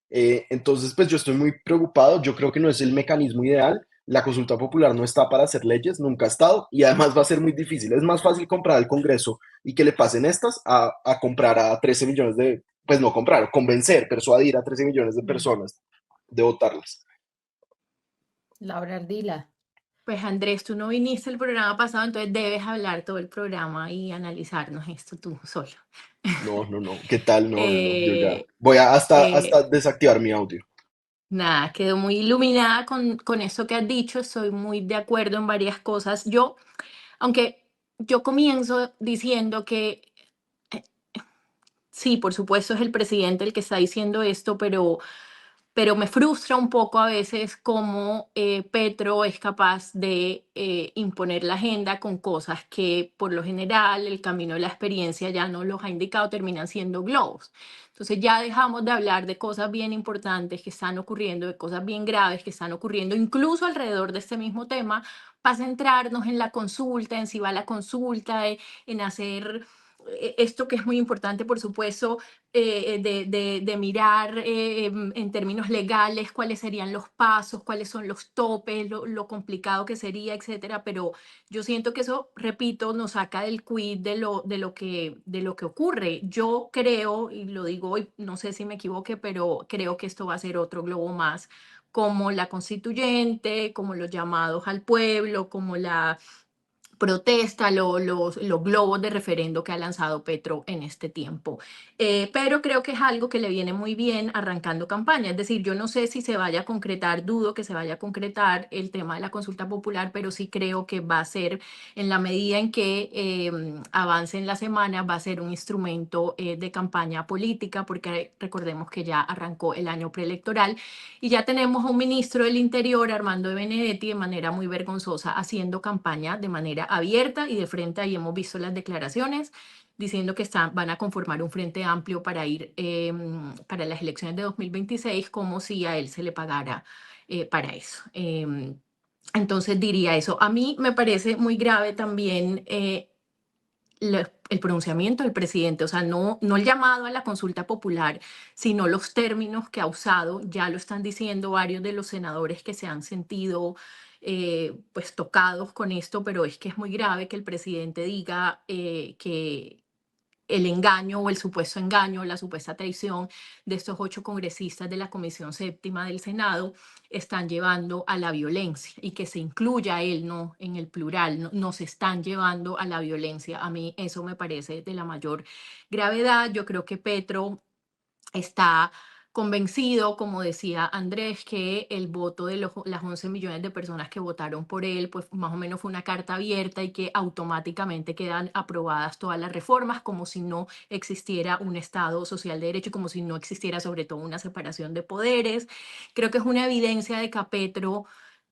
Entonces, pues yo estoy muy preocupado. Yo creo que no es el mecanismo ideal. La consulta popular no está para hacer leyes, nunca ha estado, y además va a ser muy difícil. Es más fácil comprar al Congreso y que le pasen estas a comprar a 13 millones pues no comprar, convencer, persuadir a 13 millones de personas de votarlas. Laura Ardila. Pues Andrés, tú no viniste el programa pasado, entonces debes hablar todo el programa y analizarnos esto tú solo. No. ¿Qué tal? No. Yo ya Eh, voy a hasta eh, desactivar mi audio. Nada, quedo muy iluminada con eso que has dicho, estoy muy de acuerdo en varias cosas. Aunque yo comienzo diciendo que eh, sí, por supuesto es el presidente el que está diciendo esto, pero pero me frustra un poco a veces cómo Petro es capaz de imponer la agenda con cosas que por lo general el camino de la experiencia ya no los ha indicado, terminan siendo globos. Entonces ya dejamos de hablar de cosas bien importantes que están ocurriendo, de cosas bien graves que están ocurriendo, incluso alrededor de este mismo tema, para centrarnos en la consulta, en si va la consulta, en hacer esto que es muy importante, por supuesto, de mirar en términos legales cuáles serían los pasos, cuáles son los topes, lo complicado que sería, etcétera. Pero yo siento que eso, repito, nos saca del quid de lo que ocurre. Yo creo, y lo digo hoy, no sé si me equivoqué, pero creo que esto va a ser otro globo más, como la constituyente, como los llamados al pueblo, como la protesta, los globos de referendo que ha lanzado Petro en este tiempo. Pero creo que es algo que le viene muy bien arrancando campaña. Es decir, yo no sé si se vaya a concretar, dudo que se vaya a concretar el tema de la consulta popular, pero sí creo que va a ser, en la medida en que avance en la semana, va a ser un instrumento de campaña política, porque recordemos que ya arrancó el año preelectoral y ya tenemos a un ministro del Interior, Armando de Benedetti, de manera muy vergonzosa, haciendo campaña de manera abierta y de frente. Ahí hemos visto las declaraciones diciendo que van a conformar un frente amplio para ir para las elecciones de 2026, como si a él se le pagara para eso. Entonces diría eso. A mí me parece muy grave también el pronunciamiento del presidente, o sea, no el llamado a la consulta popular, sino los términos que ha usado. Ya lo están diciendo varios de los senadores que se han sentido pues tocados con esto, pero es que es muy grave que el presidente diga que el engaño o el supuesto engaño, la supuesta traición de estos 8 congresistas de la Comisión Séptima del Senado están llevando a la violencia, y que se incluya él, no en el plural, nos están llevando a la violencia. A mí eso me parece de la mayor gravedad. Yo creo que Petro está convencido, como decía Andrés, que el voto de las 11 millones de personas que votaron por él, pues más o menos fue una carta abierta y que automáticamente quedan aprobadas todas las reformas, como si no existiera un Estado social de derecho, como si no existiera sobre todo una separación de poderes. Creo que es una evidencia de que a Petro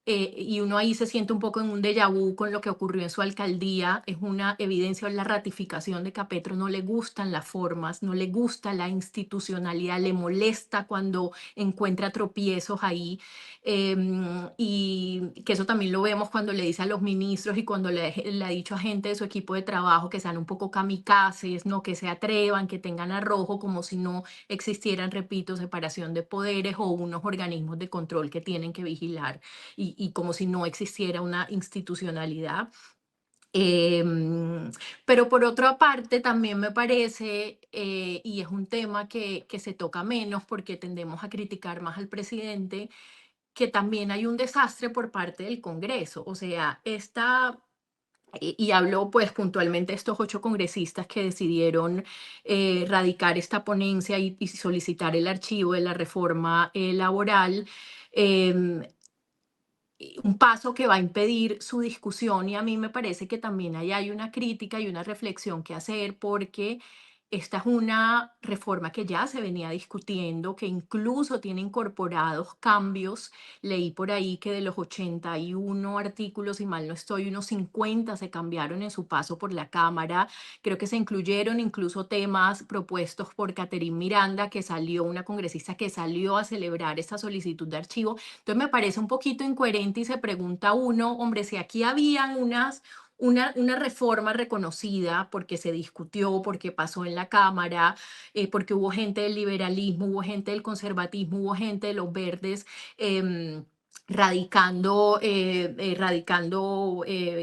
y uno ahí se siente un poco en un déjà vu con lo que ocurrió en su alcaldía. Es una evidencia o la ratificación de que a Petro no le gustan las formas, no le gusta la institucionalidad, le molesta cuando encuentra tropiezos ahí. Y que eso también lo vemos cuando le dice a los ministros y cuando le ha dicho a gente de su equipo de trabajo que sean un poco kamikazes, ¿no? Que se atrevan, que tengan arrojo, como si no existieran, repito, separación de poderes o unos organismos de control que tienen que vigilar, y como si no existiera una institucionalidad. Pero por otra parte, también me parece, y es un tema que se toca menos porque tendemos a criticar más al presidente, que también hay un desastre por parte del Congreso. O sea, y hablo pues puntualmente de estos 8 congresistas que decidieron radicar esta ponencia y solicitar el archivo de la reforma laboral. em, un paso que va a impedir su discusión, y a mí me parece que también ahí hay una crítica y una reflexión que hacer, porque esta es una reforma que ya se venía discutiendo, que incluso tiene incorporados cambios. Leí por ahí que de los 81 artículos, si mal no estoy, unos 50 se cambiaron en su paso por la Cámara. Creo que se incluyeron incluso temas propuestos por Caterine Miranda, que salió, una congresista que salió a celebrar esta solicitud de archivo. Entonces me parece un poquito incoherente y se pregunta uno, hombre, si aquí habían una reforma reconocida porque se discutió, porque pasó en la Cámara, porque hubo gente del liberalismo, hubo gente del conservatismo, hubo gente de los verdes, radicando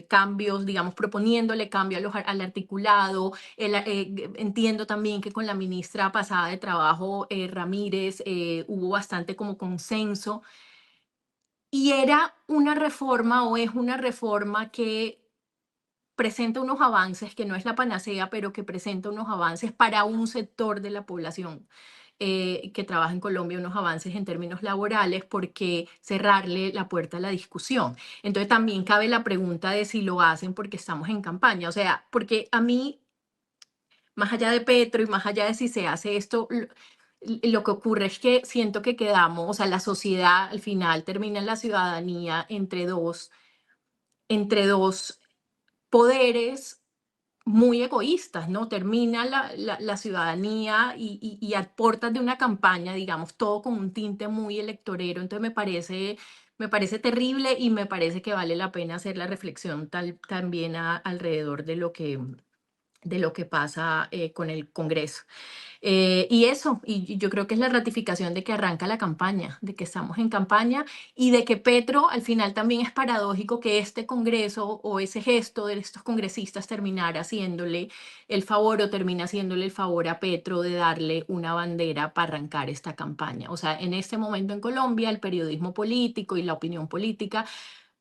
cambios, digamos, proponiéndole cambio al articulado. Entiendo también que con la ministra pasada de Trabajo, Ramírez, hubo bastante como consenso. Y era una reforma, o es una reforma, que presenta unos avances, que no es la panacea, pero que presenta unos avances para un sector de la población que trabaja en Colombia, unos avances en términos laborales, porque cerrarle la puerta a la discusión. Entonces también cabe la pregunta de si lo hacen porque estamos en campaña. O sea, porque a mí, más allá de Petro y más allá de si se hace esto, lo que ocurre es que siento que quedamos, o sea, la sociedad al final termina en la ciudadanía entre dos poderes muy egoístas, ¿no? Termina la ciudadanía y a puertas de una campaña, digamos, todo con un tinte muy electorero. Entonces me parece terrible y me parece que vale la pena hacer la reflexión también alrededor de lo que pasa con el Congreso. Y eso, y yo creo que es la ratificación de que arranca la campaña, de que estamos en campaña y de que Petro al final también es paradójico que este Congreso o ese gesto de estos congresistas terminara haciéndole el favor o termina haciéndole el favor a Petro de darle una bandera para arrancar esta campaña. O sea, en este momento en Colombia el periodismo político y la opinión política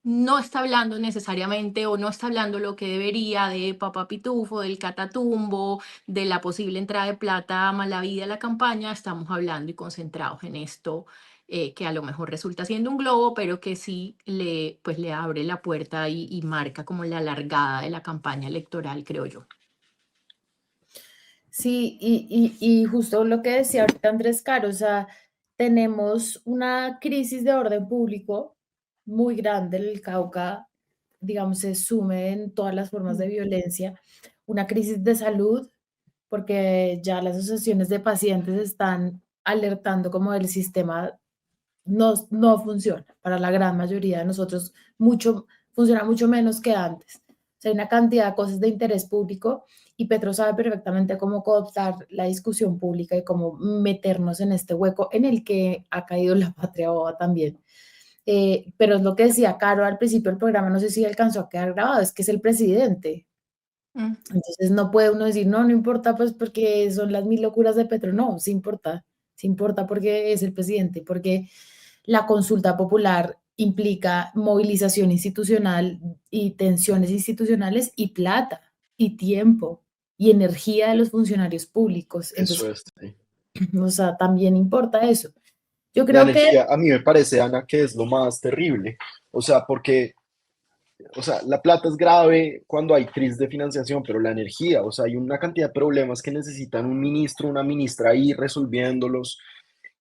no está hablando necesariamente o no está hablando lo que debería de Papá Pitufo, del Catatumbo, de la posible entrada de plata a Malavida a la campaña. Estamos hablando y concentrados en esto que a lo mejor resulta siendo un globo, pero que sí pues le abre la puerta y marca como la largada de la campaña electoral, creo yo. Sí, y justo lo que decía ahorita Andrés Caro, o sea, tenemos una crisis de orden público muy grande, el Cauca, digamos, se sume en todas las formas de violencia, una crisis de salud, porque ya las asociaciones de pacientes están alertando como el sistema no funciona para la gran mayoría de nosotros, funciona mucho menos que antes. O sea, hay una cantidad de cosas de interés público y Petro sabe perfectamente cómo cooptar la discusión pública y cómo meternos en este hueco en el que ha caído la patria boba también. Pero es lo que decía Caro al principio del programa, no sé si alcanzó a quedar grabado, es que es el presidente. Mm. Entonces no puede uno decir, no importa, pues porque son las mil locuras de Petro. No, sí importa porque es el presidente, porque la consulta popular implica movilización institucional y tensiones institucionales y plata y tiempo y energía de los funcionarios públicos. Eso Entonces, es. Sí. o sea, también importa eso. Yo La creo que energía, a mí me parece, Ana, que es lo más terrible. O sea, porque, o sea, la plata es grave cuando hay crisis de financiación, pero la energía, o sea, hay una cantidad de problemas que necesitan un ministro, una ministra ahí resolviéndolos.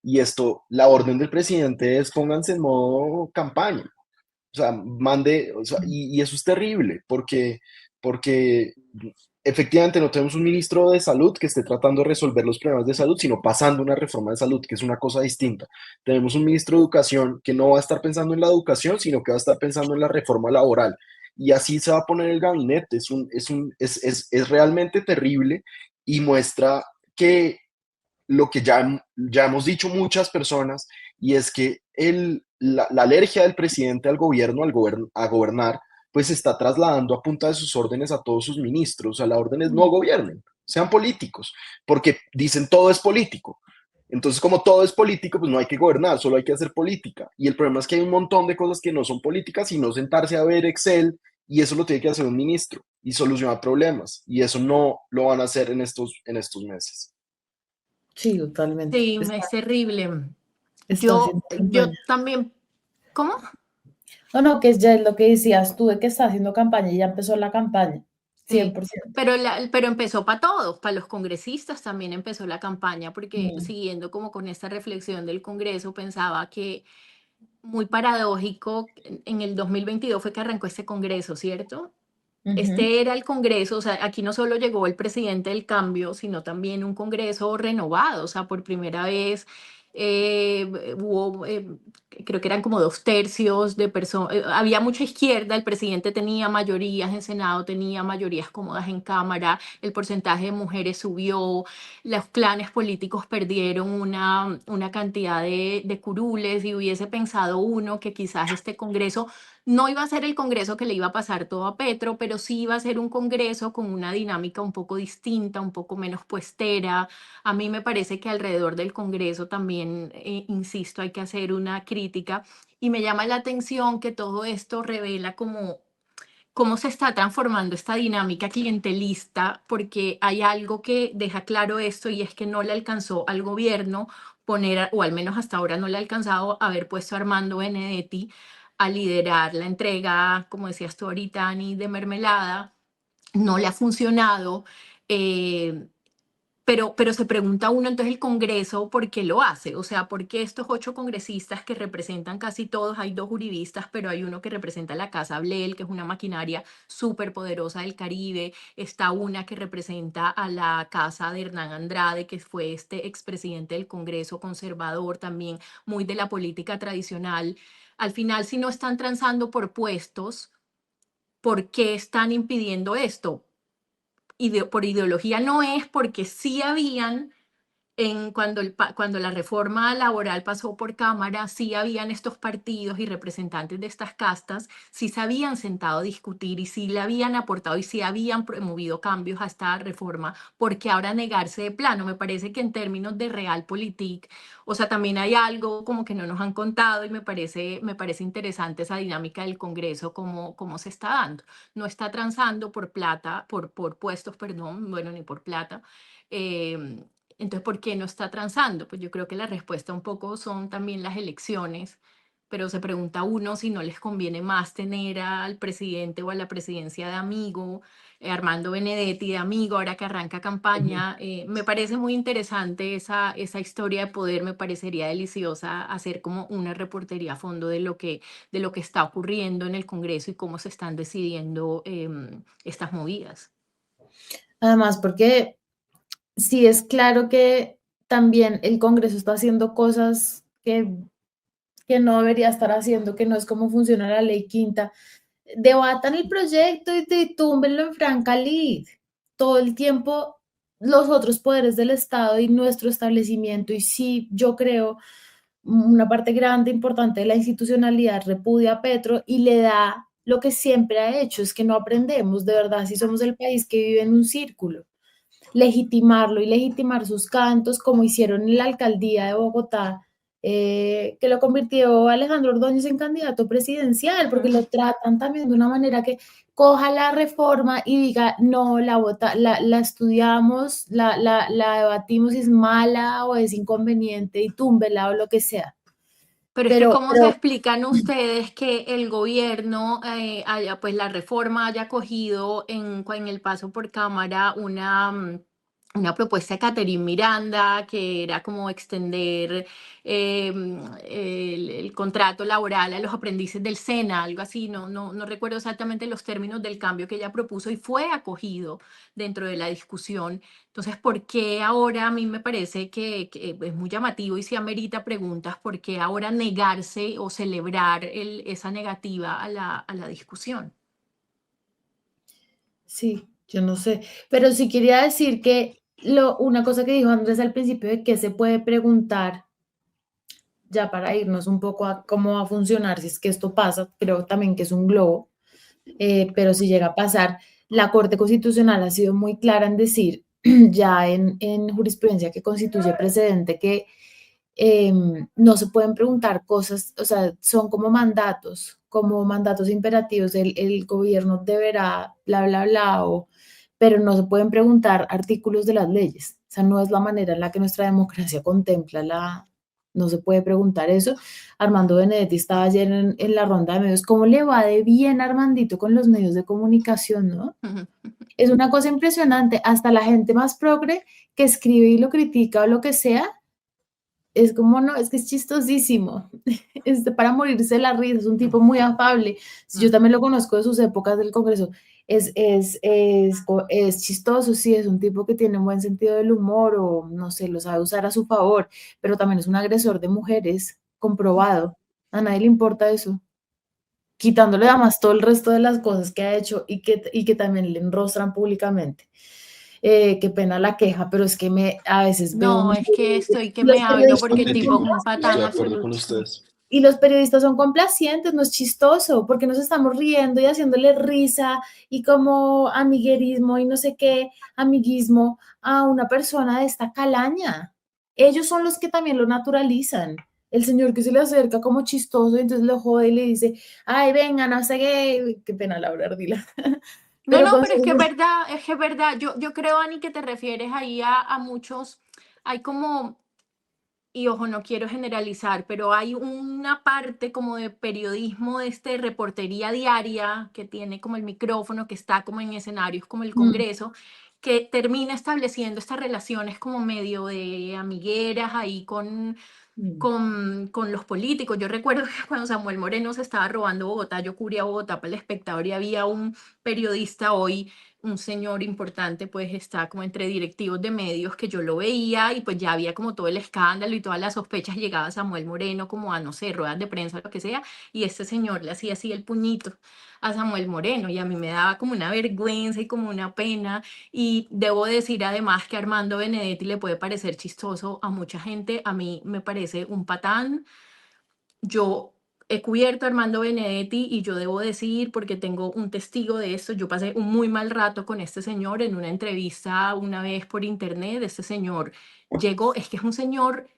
Y esto, la orden del presidente es pónganse en modo campaña. O sea, mande, o sea, y eso es terrible porque efectivamente no tenemos un ministro de salud que esté tratando de resolver los problemas de salud, sino pasando una reforma de salud, que es una cosa distinta. Tenemos un ministro de educación que no va a estar pensando en la educación, sino que va a estar pensando en la reforma laboral. Y así se va a poner el gabinete. Es realmente terrible y muestra que lo que ya hemos dicho muchas personas, y es que la alergia del presidente al gobierno, a gobernar, pues se está trasladando a punta de sus órdenes a todos sus ministros. O sea, la orden es no gobiernen, sean políticos, porque dicen todo es político. Entonces, como todo es político, pues no hay que gobernar, solo hay que hacer política. Y el problema es que hay un montón de cosas que no son políticas, sino sentarse a ver Excel, y eso lo tiene que hacer un ministro y solucionar problemas. Y eso no lo van a hacer en estos meses. sí, totalmente. Sí, es terrible. Está haciendo Yo campaña. también, ¿cómo? No, que ya es lo que decías tú de que está haciendo campaña y ya empezó la campaña, Sí, 100%. pero empezó para todos, para los congresistas también empezó la campaña, porque Mm, siguiendo como con esta reflexión del Congreso, pensaba que muy paradójico, en el 2022 fue que arrancó este Congreso, ¿cierto? ujú. Este era el Congreso, o sea, aquí no solo llegó el presidente del cambio, sino también un Congreso renovado, o sea, por primera vez hubo, creo que eran como 2/3 de personas, había mucha izquierda, el presidente tenía mayorías en Senado, tenía mayorías cómodas en Cámara, el porcentaje de mujeres subió, los clanes políticos perdieron una cantidad de curules y hubiese pensado uno que quizás este Congreso no iba a ser el Congreso que le iba a pasar todo a Petro, pero sí iba a ser un Congreso con una dinámica un poco distinta, un poco menos puestera. A mí me parece que alrededor del Congreso también, insisto, hay que hacer una crítica y me llama la atención que todo esto revela cómo se está transformando esta dinámica clientelista, porque hay algo que deja claro esto y es que no le alcanzó al gobierno poner, o al menos hasta ahora no le ha alcanzado haber puesto a Armando Benedetti a liderar la entrega, como decías tú ahorita, Ani, de mermelada. No le ha funcionado. eh, pero se pregunta uno entonces el Congreso por qué lo hace, o sea, por qué estos 8 congresistas que representan casi todos, hay 2 juristas, pero hay uno que representa la Casa Blel, que es una maquinaria súper poderosa del Caribe, está una que representa a la casa de Hernán Andrade, que fue este expresidente del Congreso conservador, también muy de la política tradicional. Al final, si no están transando por puestos, ¿por qué están impidiendo esto? Por ideología no es, porque sí habían cuando la reforma laboral pasó por Cámara, sí habían estos partidos y representantes de estas castas, sí se habían sentado a discutir y sí le habían aportado y sí habían promovido cambios a esta reforma, porque ahora negarse de plano, me parece que en términos de realpolitik, o sea, también hay algo como que no nos han contado y me parece interesante esa dinámica del Congreso, cómo se está dando. No está transando por plata, por puestos, perdón, bueno, ni por plata. em, entonces, ¿por qué no está transando? Pues yo creo que la respuesta un poco son también las elecciones, pero se pregunta uno si no les conviene más tener al presidente o a la presidencia de amigo, Armando Benedetti de amigo, ahora que arranca Ujú. campaña. Me parece muy interesante esa historia de poder, me parecería deliciosa hacer como una reportería a fondo de lo que está ocurriendo en el Congreso y cómo se están decidiendo estas movidas. Además, porque sí es claro que también el Congreso está haciendo cosas que no debería estar haciendo, que no es como funciona la ley quinta. Debatan el proyecto y túmbenlo en franca lid. Todo el tiempo los otros poderes del Estado y nuestro establecimiento, y sí, yo creo, una parte grande, importante de la institucionalidad repudia a Petro y le da lo que siempre ha hecho, es que no aprendemos, de verdad, si somos el país que vive en un círculo. Legitimarlo y legitimar sus cantos, como hicieron en la alcaldía de Bogotá, que lo convirtió Alejandro Ordóñez en candidato presidencial, porque lo tratan también de una manera que coja la reforma y diga, no, la estudiamos, la debatimos y es mala o es inconveniente y túmbela o lo que sea. Pero es que, Pero, ¿cómo se pero explican ustedes que el gobierno pues la reforma haya cogido en el paso por Cámara una propuesta de Catherine Miranda, que era como extender el contrato laboral a los aprendices del SENA, algo así, no recuerdo exactamente los términos del cambio que ella propuso y fue acogido dentro de la discusión? Entonces, ¿por qué ahora? A mí me parece que es muy llamativo y si amerita preguntas, ¿por qué ahora negarse o celebrar esa negativa a la discusión? sí, yo no sé, pero sí quería decir que una cosa que dijo Andrés al principio de que se puede preguntar, ya para irnos un poco a cómo va a funcionar si es que esto pasa, creo también que es un globo, pero si llega a pasar, la Corte Constitucional ha sido muy clara en decir, ya en jurisprudencia que constituye precedente, que no se pueden preguntar cosas, o sea, son como mandatos imperativos, el gobierno deberá, bla, bla, bla, pero no se pueden preguntar artículos de las leyes. O sea, no es la manera en la que nuestra democracia contempla no se puede preguntar eso. Armando Benedetti estaba ayer en la ronda de medios. ¿Cómo le va de bien Armandito con los medios de comunicación, no? Es una cosa impresionante. Hasta la gente más progre que escribe y lo critica o lo que sea, es como, no, es que es chistosísimo, es para morirse de la risa, es un tipo muy afable. Yo también lo conozco de sus épocas del Congreso. Es chistoso, sí, es un tipo que tiene un buen sentido del humor o no sé, lo sabe usar a su favor, pero también es un agresor de mujeres, comprobado. A nadie le importa eso, quitándole además todo el resto de las cosas que ha hecho y que también le enrostran públicamente. Qué pena la queja, pero es que a veces veo No, es que estoy que los me hablo Es porque periodistas el son tipo es patético. un patán Estoy de acuerdo con absoluto. ustedes. y los periodistas son complacientes, no es chistoso, porque nos estamos riendo y haciéndole risa y como amiguerismo y no sé qué, amiguismo a una persona de esta calaña. Ellos son los que también lo naturalizan. El señor que se le acerca como chistoso y entonces lo jode y le dice, ay, venga, no sé qué pena Laura Ardila. No, Pero no, con pero es que es verdad. Yo creo, Ani, que te refieres ahí a muchos, hay como, y ojo, no quiero generalizar, pero hay una parte como de periodismo, de reportería diaria, que tiene como el micrófono, que está como en escenarios como el Mm, Congreso, que termina estableciendo estas relaciones como medio de amigueras ahí con los políticos. Yo recuerdo que cuando Samuel Moreno se estaba robando Bogotá, yo cubría Bogotá para El Espectador y había un periodista hoy, un señor importante, pues está como entre directivos de medios que yo lo veía y pues ya había como todo el escándalo y todas las sospechas, llegaba Samuel Moreno como a, no sé, ruedas de prensa o lo que sea, y este señor le hacía así el puñito a Samuel Moreno y a mí me daba como una vergüenza y como una pena. Y debo decir además que Armando Benedetti le puede parecer chistoso a mucha gente, a mí me parece un patán. Yo he cubierto a Armando Benedetti y yo debo decir, porque tengo un testigo de esto, yo pasé un muy mal rato con este señor en una entrevista una vez por internet. Este señor llegó, es que es un señor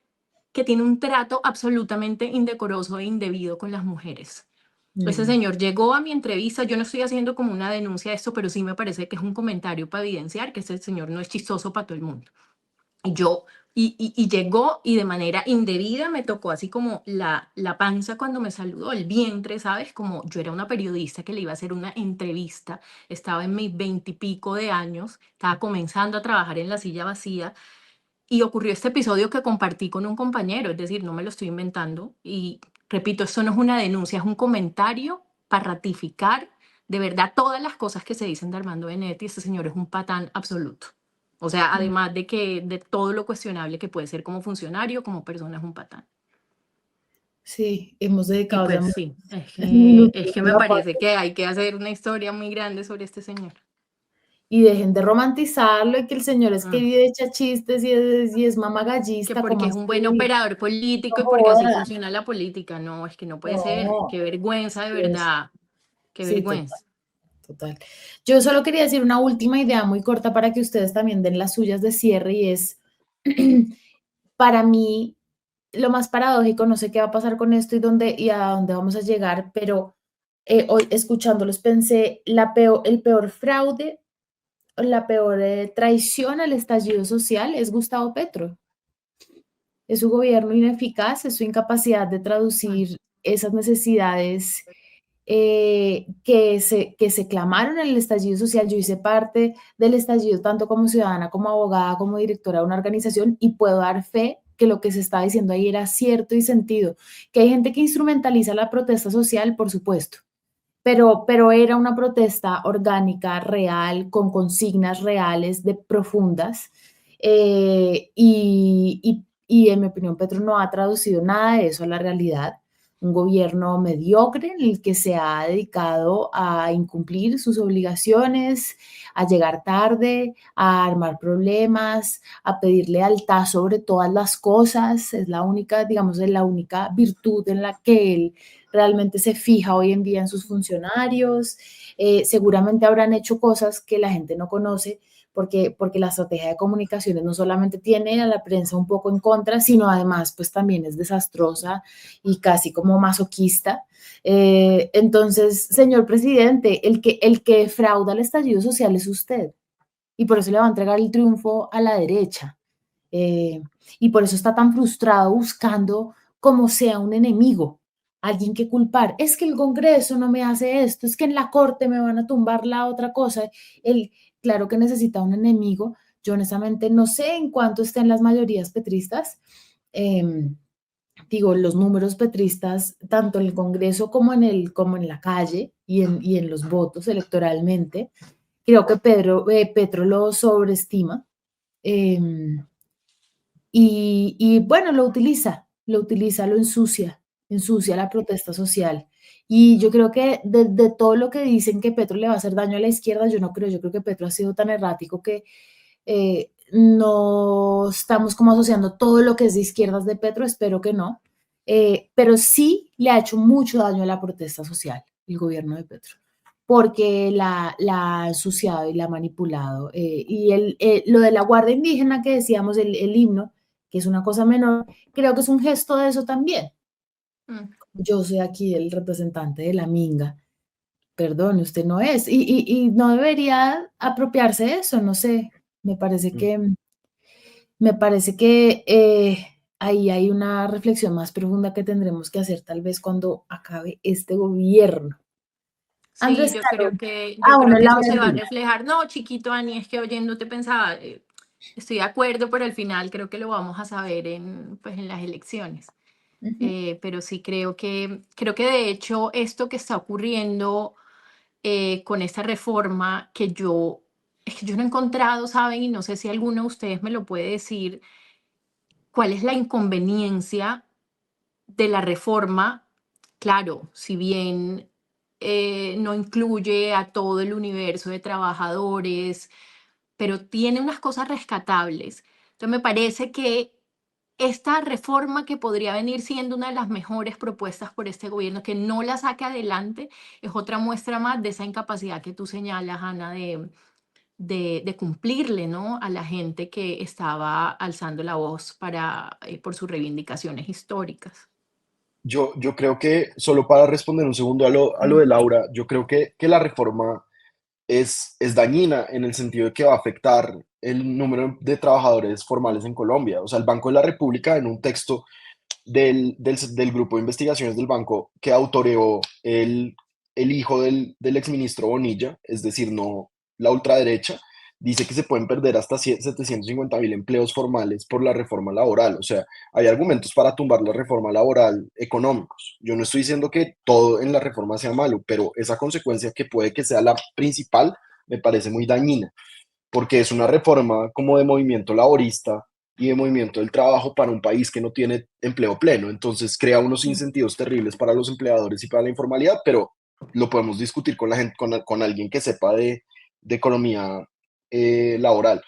que tiene un trato absolutamente indecoroso e indebido con las mujeres. Ese señor llegó a mi entrevista, yo no estoy haciendo como una denuncia de esto, pero sí me parece que es un comentario para evidenciar que ese señor no es chistoso para todo el mundo. Y yo, y llegó y de manera indebida me tocó así como la panza cuando me saludó, el vientre, ¿sabes? Como yo era una periodista que le iba a hacer una entrevista, estaba en mis 20 y pico de años, estaba comenzando a trabajar en La Silla Vacía y ocurrió este episodio que compartí con un compañero, es decir, no me lo estoy inventando. Y repito, esto no es una denuncia, es un comentario para ratificar de verdad todas las cosas que se dicen de Armando Benedetti. Este señor es un patán absoluto. O sea, además de que de todo lo cuestionable que puede ser como funcionario, como persona es un patán. Sí, hemos Y dedicado ya pues sí, minutos es que a me la parte. parece que hay que hacer una historia muy grande sobre este señor. Y dejen de romantizarlo y que el señor es que Mm. vive echa chistes y es Que mamagallista, como porque es un buen así. operador político No y porque así joda. funciona la política. No, es que no puede ser. No, Qué vergüenza, de sí es. verdad. Qué Sí, total, vergüenza. total. Yo solo quería decir una última idea muy corta para que ustedes también den las suyas de cierre y es, para mí, lo más paradójico, no sé qué va a pasar con esto y a dónde vamos a llegar, pero hoy escuchándolos pensé, el peor fraude, la peor traición al estallido social es Gustavo Petro. Es su gobierno ineficaz, es su incapacidad de Mm. traducir esas necesidades que se clamaron en el estallido social. Yo hice parte del estallido tanto como ciudadana, como abogada, como directora de una organización y puedo dar fe que lo que se estaba diciendo ahí era cierto y sentido. Que hay gente que instrumentaliza la protesta social, por supuesto, pero era una protesta orgánica, real, con consignas reales, de profundas. Y en mi opinión, Petro no ha traducido nada de eso a la realidad. Un gobierno mediocre en el que se ha dedicado a incumplir sus obligaciones, a llegar tarde, a armar problemas, a pedir lealtad sobre todas las cosas. Es la única, digamos, es la única virtud en la que él realmente se fija hoy en día en sus funcionarios. Seguramente habrán hecho cosas que la gente no conoce porque la estrategia de comunicaciones no solamente tiene a la prensa un poco en contra, sino además pues también es desastrosa y casi como masoquista. Entonces, señor presidente, el que defrauda el estallido social es usted y por eso le va a entregar el triunfo a la derecha. Y por eso está tan frustrado buscando como sea un enemigo, alguien que culpar. Es que el Congreso no me hace esto, es que en la Corte me van a tumbar la otra cosa. Él, claro que necesita un enemigo. Yo honestamente no sé en cuánto estén las mayorías petristas. Digo, los números petristas, tanto en el Congreso como en la calle y en los votos electoralmente. Creo que Petro lo sobreestima. Eh, y bueno, lo ensucia la protesta social. Y yo creo que de todo lo que dicen que Petro le va a hacer daño a la izquierda, yo no creo, yo creo que Petro ha sido tan errático que no estamos como asociando todo lo que es de izquierdas de Petro, espero que no, pero sí le ha hecho mucho daño a la protesta social, el gobierno de Petro, porque la ha ensuciado y la ha manipulado. Lo de la Guardia Indígena que decíamos, el himno, que es una cosa menor, creo que es un gesto de eso también. Mm. Yo soy aquí el representante de la Minga, perdone, usted no es, y no debería apropiarse de eso, no sé, me parece Mm. que, me parece que ahí hay una reflexión más profunda que tendremos que hacer tal vez cuando acabe este gobierno. Andrés, Sí, yo claro. creo que, yo Bueno, creo que eso Laura, se va a dime. reflejar. No, chiquito, Ani, es que oyéndote pensaba, estoy de acuerdo, pero al final creo que lo vamos a saber en, pues, en las elecciones. Ujú. Pero sí creo que de hecho esto que está ocurriendo con esta reforma, es que yo no he encontrado, ¿saben? Y no sé si alguno de ustedes me lo puede decir, cuál es la inconveniencia de la reforma. Claro, si bien no incluye a todo el universo de trabajadores, pero tiene unas cosas rescatables. Entonces me parece que esta reforma, que podría venir siendo una de las mejores propuestas por este gobierno, que no la saque adelante, es otra muestra más de esa incapacidad que tú señalas, Ana, de cumplirle, ¿no?, a la gente que estaba alzando la voz por sus reivindicaciones históricas. Yo creo que, solo para responder un segundo a lo Mm. de Laura, yo creo que la reforma es dañina en el sentido de que va a afectar el número de trabajadores formales en Colombia. O sea, el Banco de la República, en un texto del grupo de investigaciones del banco que autoreó el hijo del exministro Bonilla, es decir, no la ultraderecha, dice que se pueden perder hasta 750.000 empleos formales por la reforma laboral. O sea, hay argumentos para tumbar la reforma laboral económicos. Yo no estoy diciendo que todo en la reforma sea malo, pero esa consecuencia, que puede que sea la principal, me parece muy dañina, porque es una reforma como de movimiento laborista y de movimiento del trabajo para un país que no tiene empleo pleno. Entonces crea unos incentivos terribles para los empleadores y para la informalidad, pero lo podemos discutir con la gente, con alguien que sepa de economía laboral.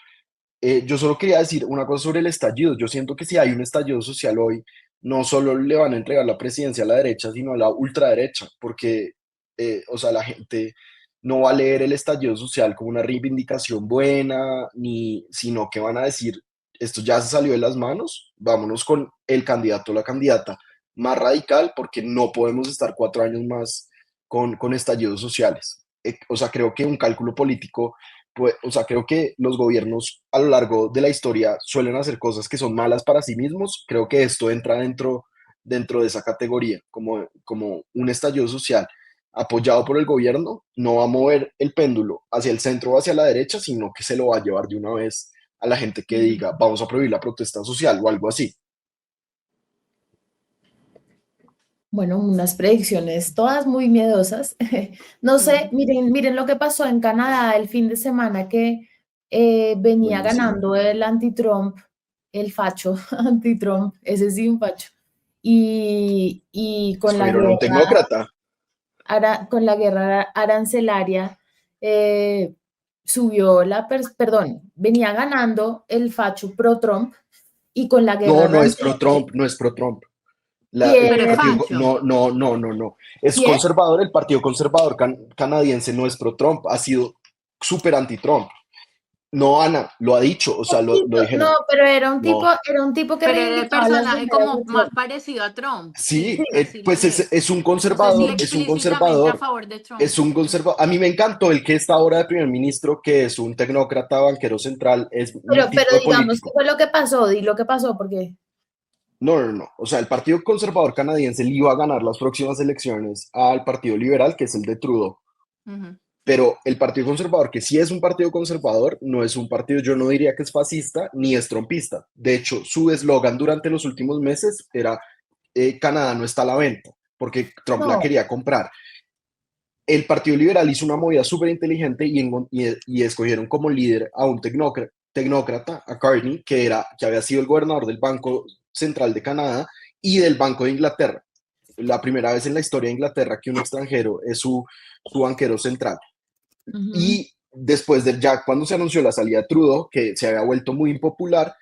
Yo solo quería decir una cosa sobre el estallido. Yo siento que si hay un estallido social hoy, no solo le van a entregar la presidencia a la derecha, sino a la ultraderecha, porque, o sea, la gente no va a leer el estallido social como una reivindicación buena, ni, sino que van a decir, esto ya se salió de las manos, vámonos con el candidato o la candidata más radical, porque no podemos estar 4 años más con estallidos sociales. O sea, creo que un cálculo político, pues, o sea, creo que los gobiernos a lo largo de la historia suelen hacer cosas que son malas para sí mismos. Creo que esto entra dentro de esa categoría, como un estallido social apoyado por el gobierno, no va a mover el péndulo hacia el centro o hacia la derecha, sino que se lo va a llevar de una vez a la gente que Ujú. diga, vamos a prohibir la protesta social o algo así. Bueno, unas predicciones todas muy miedosas. No sé, Ujú. miren lo que pasó en Canadá el fin de semana, que venía Buenísimo. ganando el anti-Trump, el facho anti-Trump, ese sí un facho. Y con la Escogieron a un guerra, tecnócrata. con la guerra arancelaria, eh, subió perdón, venía ganando el facho pro-Trump, y con la guerra No, no es arancelaria. pro-Trump, no es pro-Trump. Y El Pero es partido, facho. no, no, no, no, no. Es sí es conservador, el Partido Conservador canadiense no es pro-Trump, ha sido súper anti-Trump. No, Ana, lo ha dicho, o sea, lo poquito, no, dijeron. pero No, era un tipo que Pero era el reivindicaba las personaje banderas como de más Trump. parecido a Trump. sí, Sí, así lo pues es. es un No sé si conservador, es un explícitamente a conservador, favor de es Trump. un conservador. A mí me encantó el que está ahora de primer ministro, que es un tecnócrata banquero central, es mi Pero tipo de digamos, ¿qué político. fue lo que pasó? Di lo que pasó, porque No, no, no. O sea, el Partido Conservador canadiense le iba a ganar las próximas elecciones al Partido Liberal, que es el de Trudeau. Ujú. Pero el Partido Conservador, que sí es un partido conservador, no es un partido, yo no diría que es fascista ni es trompista. De hecho, su eslogan durante los últimos meses era Canadá no está a la venta, porque Trump la no, quería comprar. El Partido Liberal hizo una movida súper inteligente y escogieron como líder a un tecnócrata, a Carney, que había sido el gobernador del Banco Central de Canadá y del Banco de Inglaterra. La primera vez en la historia de Inglaterra que un extranjero es su banquero central. ujú, Y después de ya cuando se anunció la salida de Trudeau, que se había vuelto muy impopular,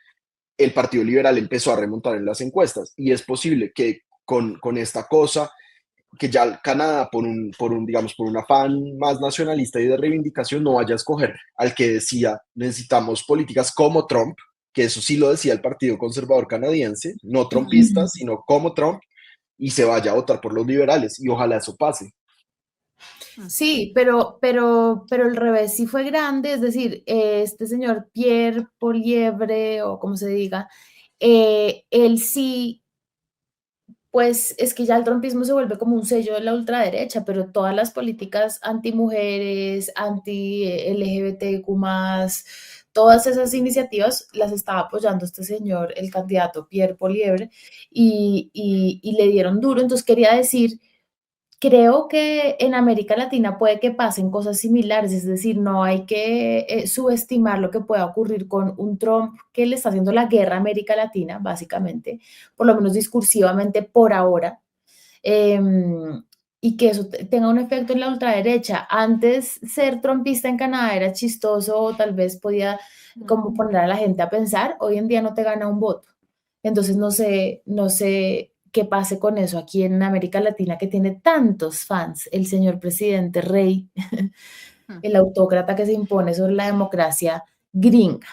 el Partido Liberal empezó a remontar en las encuestas. Y es posible que con esta cosa, que ya Canadá, digamos, por un afán más nacionalista y de reivindicación, no vaya a escoger al que decía, necesitamos políticas como Trump, que eso sí lo decía el Partido Conservador canadiense, no ujú. trumpistas, sino como Trump, y se vaya a votar por los liberales. Y ojalá eso pase. Mm. Sí, pero el revés sí fue grande, es decir, este señor Pierre Polievre, o como se diga, él sí Pues es que ya el trumpismo se vuelve como un sello de la ultraderecha, pero todas las políticas antimujeres, anti-LGBTQ+, todas esas iniciativas las estaba apoyando este señor, el candidato Pierre Polievre, y le dieron duro. Entonces quería decir, creo que en América Latina puede que pasen cosas similares, es decir, no hay que subestimar lo que pueda ocurrir con un Trump que le está haciendo la guerra a América Latina, básicamente, por lo menos discursivamente por ahora, y que eso tenga un efecto en la ultraderecha. Antes ser trumpista en Canadá era chistoso o tal vez podía como poner a la gente a pensar, hoy en día no te gana un voto. Entonces no sé qué pase con eso aquí en América Latina que tiene tantos fans, el señor presidente rey, el autócrata que se impone sobre la democracia gringa.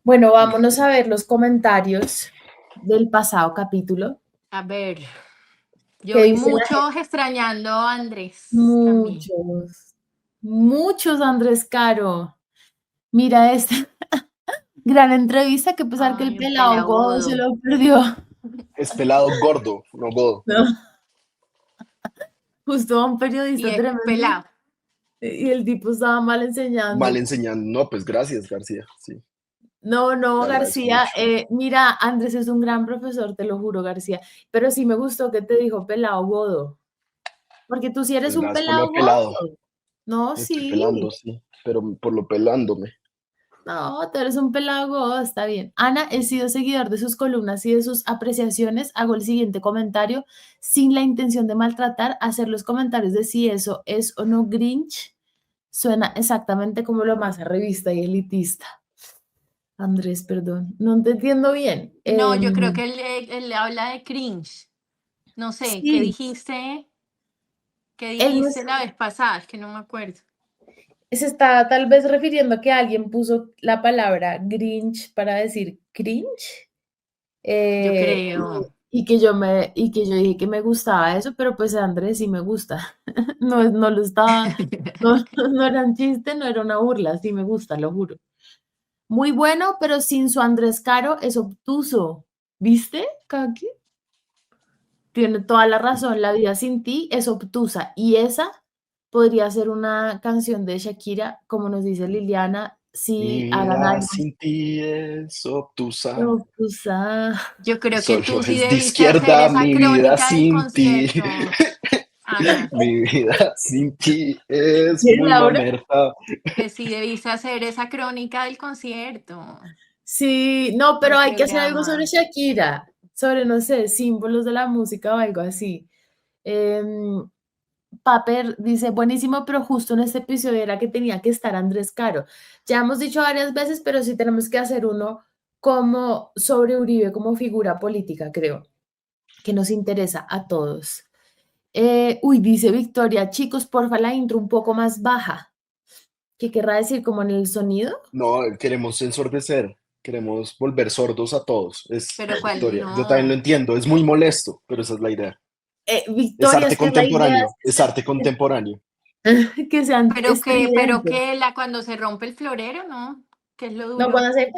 Bueno, vámonos a ver los comentarios del pasado capítulo. A ver, yo ¿Qué vi dice la gente? muchos extrañando a Andrés también. Muchos, Andrés Caro. Mira esta gran entrevista, que a pesar que el Ay, el pelado Godo se pelagodo. lo perdió. Es pelado gordo, no godo. ¿No? Justo a un Y periodista es tremendo pelado. y el tipo estaba mal enseñando. Mal enseñando. No, pues gracias, García. Sí, No, te agradezco García, mucho. mira, Andrés es un gran profesor, te lo juro, García, pero sí me gustó que te dijo pelado Godo, porque tú sí eres Pues un gracias por lo pelado de pelado. Godo. No, Me estoy sí. pelando, sí, pero por lo pelándome. No, tú eres un pelago, está bien. Ana, he sido seguidor de sus columnas y de sus apreciaciones. Hago el siguiente comentario sin la intención de maltratar. Hacer los comentarios de si eso es o no Grinch suena exactamente como lo más a revista y elitista. Andrés, perdón, no te entiendo bien. No, yo creo que él habla de cringe. No sé, ¿qué Sí, dijiste? ¿Qué él no es- dijiste la vez pasada? Es que no me acuerdo. se está tal vez refiriendo a que alguien puso la palabra Grinch para decir cringe. Yo Eh, creo. y que yo dije que me gustaba eso, pero pues Andrés sí me gusta. No lo estaba, no, no era un chiste, no era una burla, sí me gusta, lo juro. Muy bueno, pero sin su Andrés Caro es obtuso. ¿Viste, Kaki? Tiene toda la razón, la vida sin ti es obtusa. Y esa podría ser una canción de Shakira, como nos dice Liliana, Mi si hagan vida algo sin ti es obtusa. obtusa. Yo creo que tú Solo sí es de debiste hacer izquierda, esa mi vida crónica del sin ti. concierto, Ana. Mi vida sin ti es ¿Qué, muy Laura? mamerta. Que sí debiste hacer esa crónica del concierto. Sí, no, pero hay Qué que hacer algo sobre drama. Shakira, sobre, no sé, símbolos de la música o algo así. Em, Paper dice, buenísimo, pero justo en este episodio era que tenía que estar Andrés Caro. Ya hemos dicho varias veces, pero sí tenemos que hacer uno como sobre Uribe como figura política, creo, que nos interesa a todos. Dice Victoria, chicos, porfa, la intro un poco más baja. ¿Qué querrá decir como en el sonido? No, queremos ensordecer, queremos volver sordos a todos. Es Pero cuál, Victoria. Yo también lo no. entiendo, es muy molesto, pero esa es la idea. Es Victoria, arte es que la idea contemporáneo, es arte contemporáneo. que sean Pero estridentes. que cuando se rompe el florero, ¿no? Que es lo No, duro. cuando hace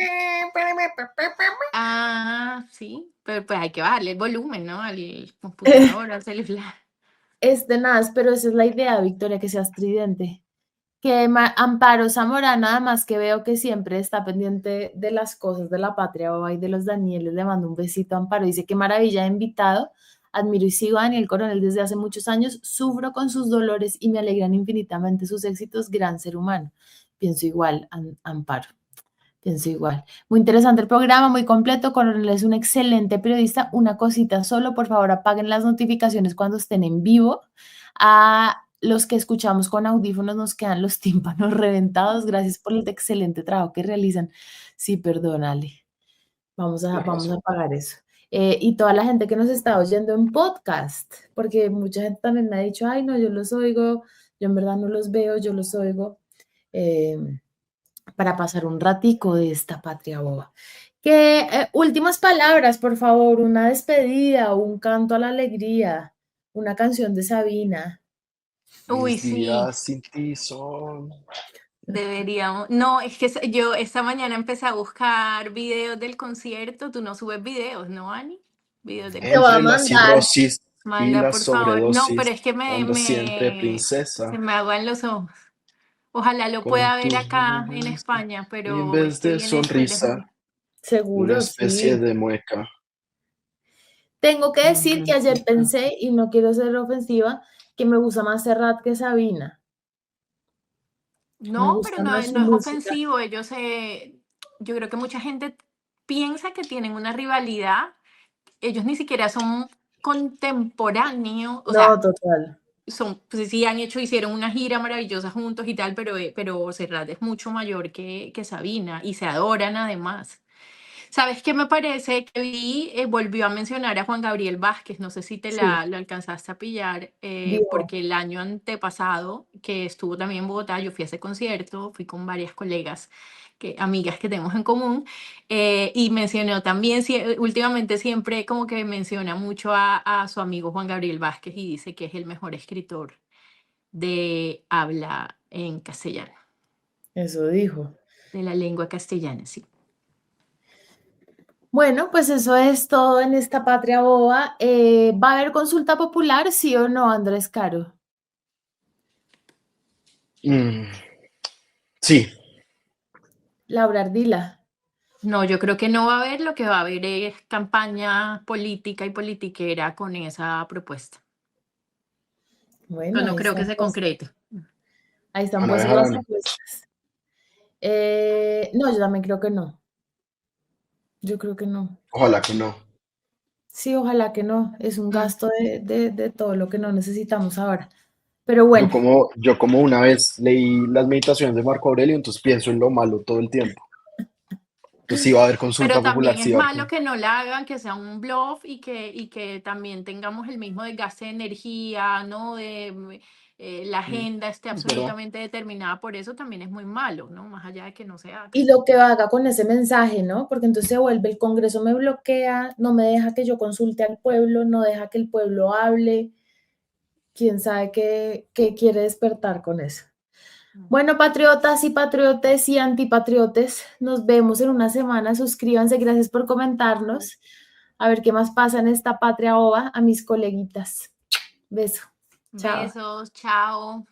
Ah, sí. Pero pues hay que bajarle el volumen, ¿no? Al computador, al celular. es tenaz, pero esa es la idea, Victoria, que sea estridente. Que Amparo Zamorano, además que veo que siempre está pendiente de las cosas de la patria Boba y de los Danieles, le mando un besito a Amparo. Dice, qué maravilla de invitado. Admiro y sigo a Daniel Coronel desde hace muchos años. Sufro con sus dolores y me alegran infinitamente sus éxitos. Gran ser humano. Pienso igual, Amparo. Pienso igual. Muy interesante el programa, muy completo. Coronel es un excelente periodista. Una cosita solo, por favor, apaguen las notificaciones cuando estén en vivo. A los que escuchamos con audífonos nos quedan los tímpanos reventados. Gracias por el excelente trabajo que realizan. Sí, perdónale. Tienes Vamos a razón. apagar eso. Y toda la gente que nos está oyendo en podcast, porque mucha gente también me ha dicho, ay, no, yo los oigo, yo en verdad no los veo, yo los oigo. Eh, para pasar un ratico de esta patria boba. Últimas palabras, por favor, una despedida, un canto a la alegría, una canción de Sabina. Uy, Mis sí. días sin ti son. Deberíamos. No, es que yo esta mañana empecé a buscar videos del concierto. Tú no subes videos, ¿no, Ani? videos de Te voy a Entre la mandar. cirrosis y Manda, la por favor. No, pero sobredosis, es que anda siempre se princesa me aguan los ojos. Ojalá lo con pueda ver tus acá en manos. España, Y en pero es vez que de viene después de sonrisa, junio. una Seguro, especie sí. de mueca. Tengo que decir que ayer pensé, y no quiero ser ofensiva, que me gusta más Serrat que Sabina. Me No, pero gusta más su no es música. ofensivo. Yo creo que mucha gente piensa que tienen una rivalidad. Ellos ni siquiera son contemporáneos, o No, sea, total. pues sí hicieron una gira maravillosa juntos y tal, pero Serrat es mucho mayor que Sabina y se adoran además. ¿Sabes qué me parece? Que volvió a mencionar a Juan Gabriel Vázquez, no sé si Sí, lo alcanzaste a pillar, vivo. porque el año antepasado, que estuvo también en Bogotá, yo fui a ese concierto, fui con varias colegas, amigas que tenemos en común, y mencionó también, últimamente siempre como que menciona mucho a su amigo Juan Gabriel Vázquez y dice que es el mejor escritor de habla en castellano, Eso dijo. de la lengua castellana, sí. Bueno, pues eso es todo en esta patria boba. ¿Va a haber consulta popular, sí o no, Andrés Caro? Mm, sí, Laura Ardila. No, yo creo que no va a haber, lo que va a haber es campaña política y politiquera con esa propuesta. Bueno, Yo no creo que se concrete. ahí están bueno, puestas dejarán. las apuestas. No, yo también creo que no. Yo creo que no. Ojalá que no. Sí, ojalá que no. Es un Mm. gasto de todo lo que no necesitamos ahora. Pero bueno, Yo como una vez leí las meditaciones de Marco Aurelio, entonces pienso en lo malo todo el tiempo. Entonces sí va a haber Pero consulta popular, también sí es va a haber. malo que no la hagan, que sea un bluff y que también tengamos el mismo desgaste de energía, ¿no? La agenda esté Es verdad. absolutamente determinada por eso, también es muy malo, ¿no? Más allá de que no se haga. y lo que haga con ese mensaje, ¿no? Porque entonces se vuelve el Congreso me bloquea, no me deja que yo consulte al pueblo, no deja que el pueblo hable. Quién sabe qué quiere despertar con eso. Bueno, patriotas y patriotes y antipatriotes, nos vemos en una semana. Suscríbanse, gracias por comentarnos. A ver qué más pasa en esta patria ova. A mis coleguitas. Beso. Chao. Besos, chao.